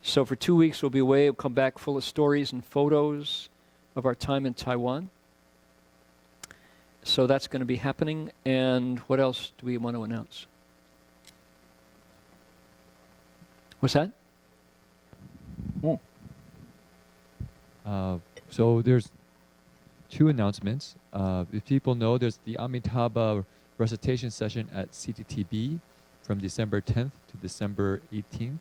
So for 2 weeks we'll be away. We'll come back full of stories and photos of our time in Taiwan. So that's going to be happening. And what else do we want to announce? What's that? So there's 2 announcements. If people know, there's the Amitabha recitation session at CTTB from December 10th to December 18th.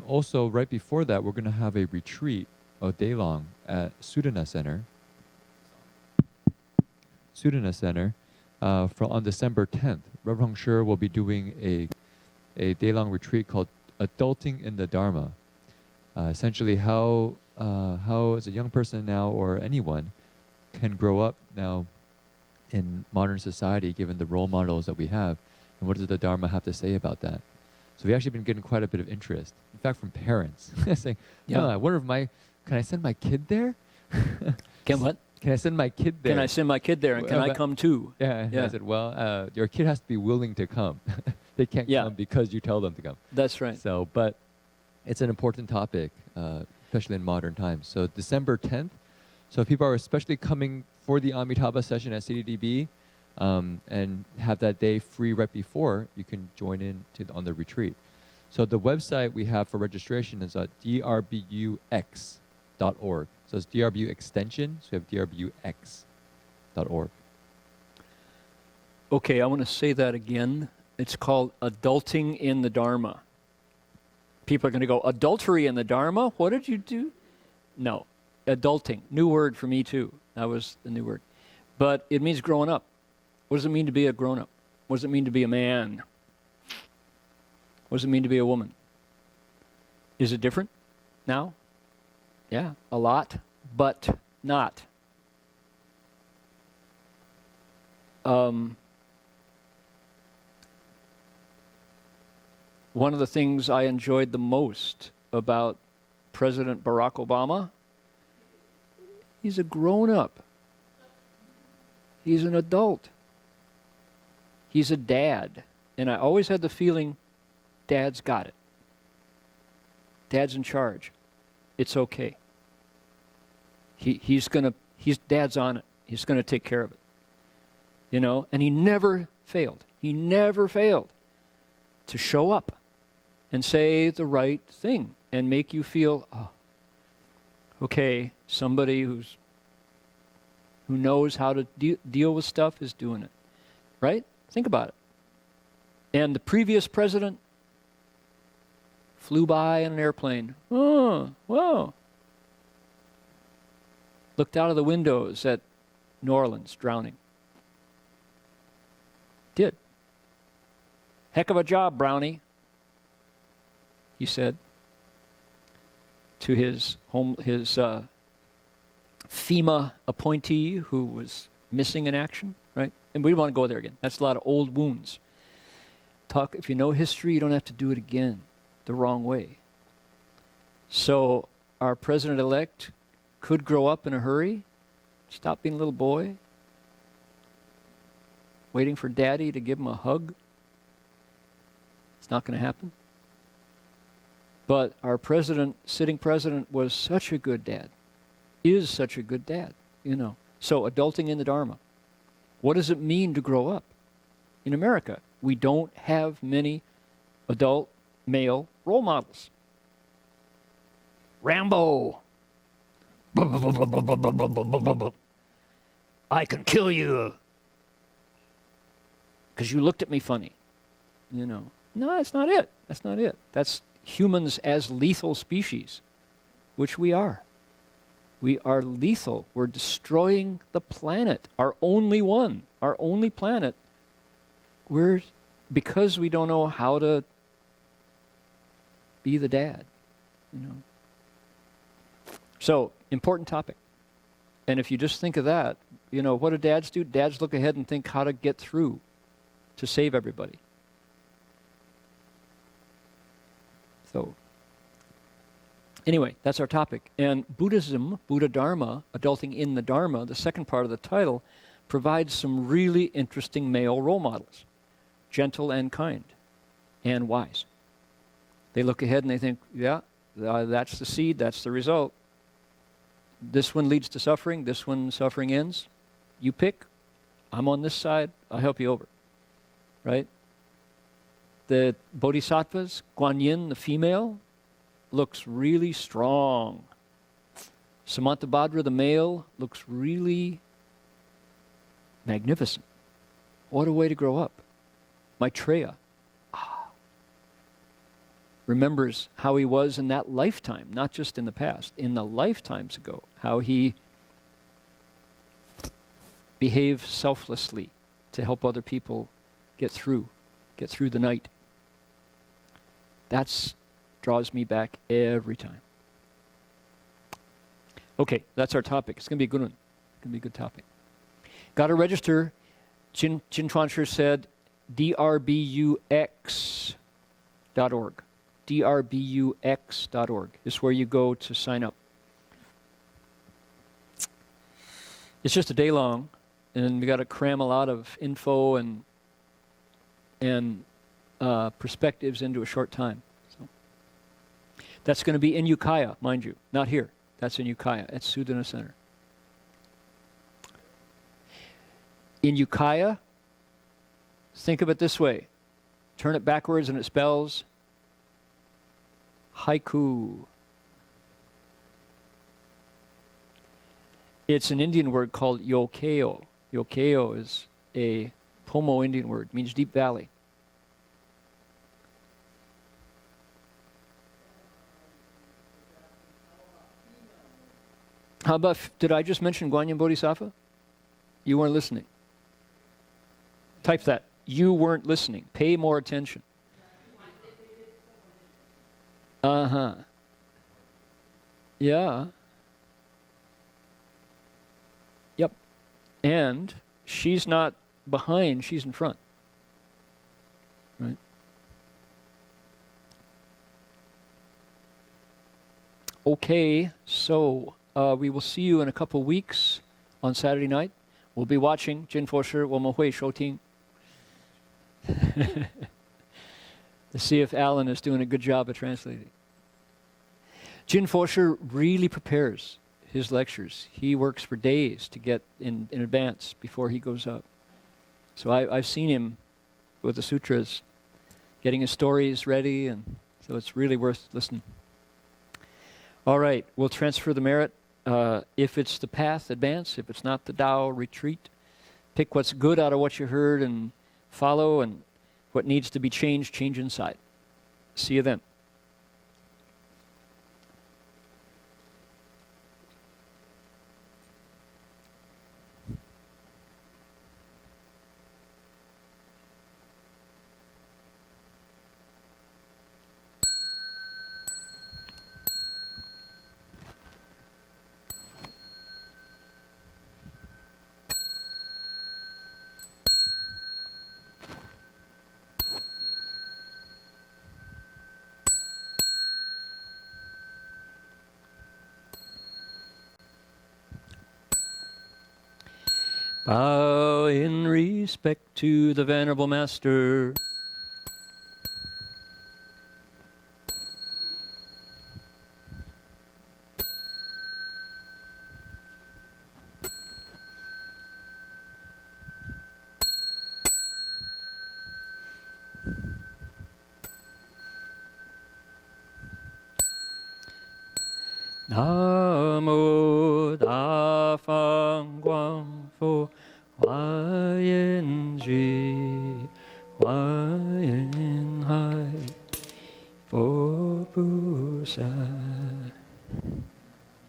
Also, right before that, we're going to have a retreat, a day-long, at Sudana Center. On December 10th. Reverend Heng Sure will be doing a day-long retreat called Adulting in the Dharma. Essentially, how as a young person now, or anyone, can grow up now in modern society, given the role models that we have, and what does the Dharma have to say about that? So we've actually been getting quite a bit of interest, in fact, from parents saying, I wonder if can I send my kid there? Can what? Can I send my kid there? Can I send my kid there, and can I come too? Yeah. I said, well, your kid has to be willing to come. They can't come because you tell them to come. That's right. So, but it's an important topic, especially in modern times. So December 10th. So if people are especially coming for the Amitabha session at CDDB, and have that day free right before you can join in on the retreat. So the website we have for registration is at drbux.org. So it's DRBU extension, so we have drbux.org. Okay, I want to say that again. It's called Adulting in the Dharma. People are going to go, adultery in the Dharma? What did you do? No, adulting. New word for me too. That was the new word. But it means growing up. What does it mean to be a grown-up? What does it mean to be a man? What does it mean to be a woman? Is it different now? Yeah, a lot, but not. One of the things I enjoyed the most about President Barack Obama, he's a grown-up. He's an adult. He's a dad. And I always had the feeling, Dad's got it. Dad's in charge. It's okay. He's Dad's on it. He's going to take care of it. You know, and he never failed. He never failed to show up and say the right thing and make you feel, oh, okay, somebody who knows how to deal with stuff is doing it. Right? Think about it. And the previous president flew by in an airplane. Oh, whoa. Looked out of the windows at New Orleans, drowning. Did. Heck of a job, Brownie, he said to his FEMA appointee who was missing in action, right? And we don't want to go there again. That's a lot of old wounds. If you know history, you don't have to do it again the wrong way. So our president-elect could grow up in a hurry, stop being a little boy, waiting for daddy to give him a hug. It's not going to happen. But our sitting president was such a good dad, is such a good dad, you know. So adulting in the Dharma. What does it mean to grow up? In America, we don't have many adult male role models. Rambo. I can kill you because you looked at me funny. You know. No, that's not it. That's not it. That's humans as lethal species, which we are. We are lethal. We're destroying the planet, our only one, our only planet. Because we don't know how to be the dad, you know. So, important topic. And if you just think of that, you know, what do dads do? Dads look ahead and think how to get through to save everybody. So, anyway, that's our topic. And Buddhism, Buddha Dharma, adulting in the Dharma, the second part of the title, provides some really interesting male role models. Gentle and kind and wise. They look ahead and they think, yeah, that's the seed, that's the result. This one leads to suffering, this one suffering ends. You pick. I'm on this side, I'll help you over. Right? The bodhisattvas, Guan Yin, the female, looks really strong. Samantabhadra, the male, looks really magnificent. What a way to grow up. Maitreya remembers how he was in that lifetime, not just in the past, in the lifetimes ago, how he behaved selflessly to help other people get through the night. That draws me back every time. Okay, that's our topic. It's going to be a good one. It's going to be a good topic. Got to register. Chin Chuan-Shi said drbux.org. drbux.org is where you go to sign up. It's just a day long, and we got to cram a lot of info and perspectives into a short time. So that's going to be in Ukiah, mind you, not here. That's in Ukiah at Sudana Center. In Ukiah, Think of it this way. Turn it backwards and it spells haiku. It's an Indian word called yokeo. Yokeo is a Pomo Indian word, means deep valley. How about, did I just mention Guanyin Bodhisattva? You weren't listening. Type that. You weren't listening. Pay more attention. Uh-huh. Yeah. Yep. And she's not behind, she's in front. Right? Okay, so we will see you in a couple weeks on Saturday night. We'll be watching 金佛师我们会收听 to see if Alan is doing a good job of translating. Jin Fosher really prepares his lectures. He works for days to get in advance before he goes up. So I've seen him with the sutras, getting his stories ready, and so it's really worth listening. All right, we'll transfer the merit. If it's the path, advance. If it's not the Tao, retreat. Pick what's good out of what you heard and follow, and what needs to be changed, change inside. See you then. Bow in respect to the Venerable Master. Namo Da Fang Guang Fo Wan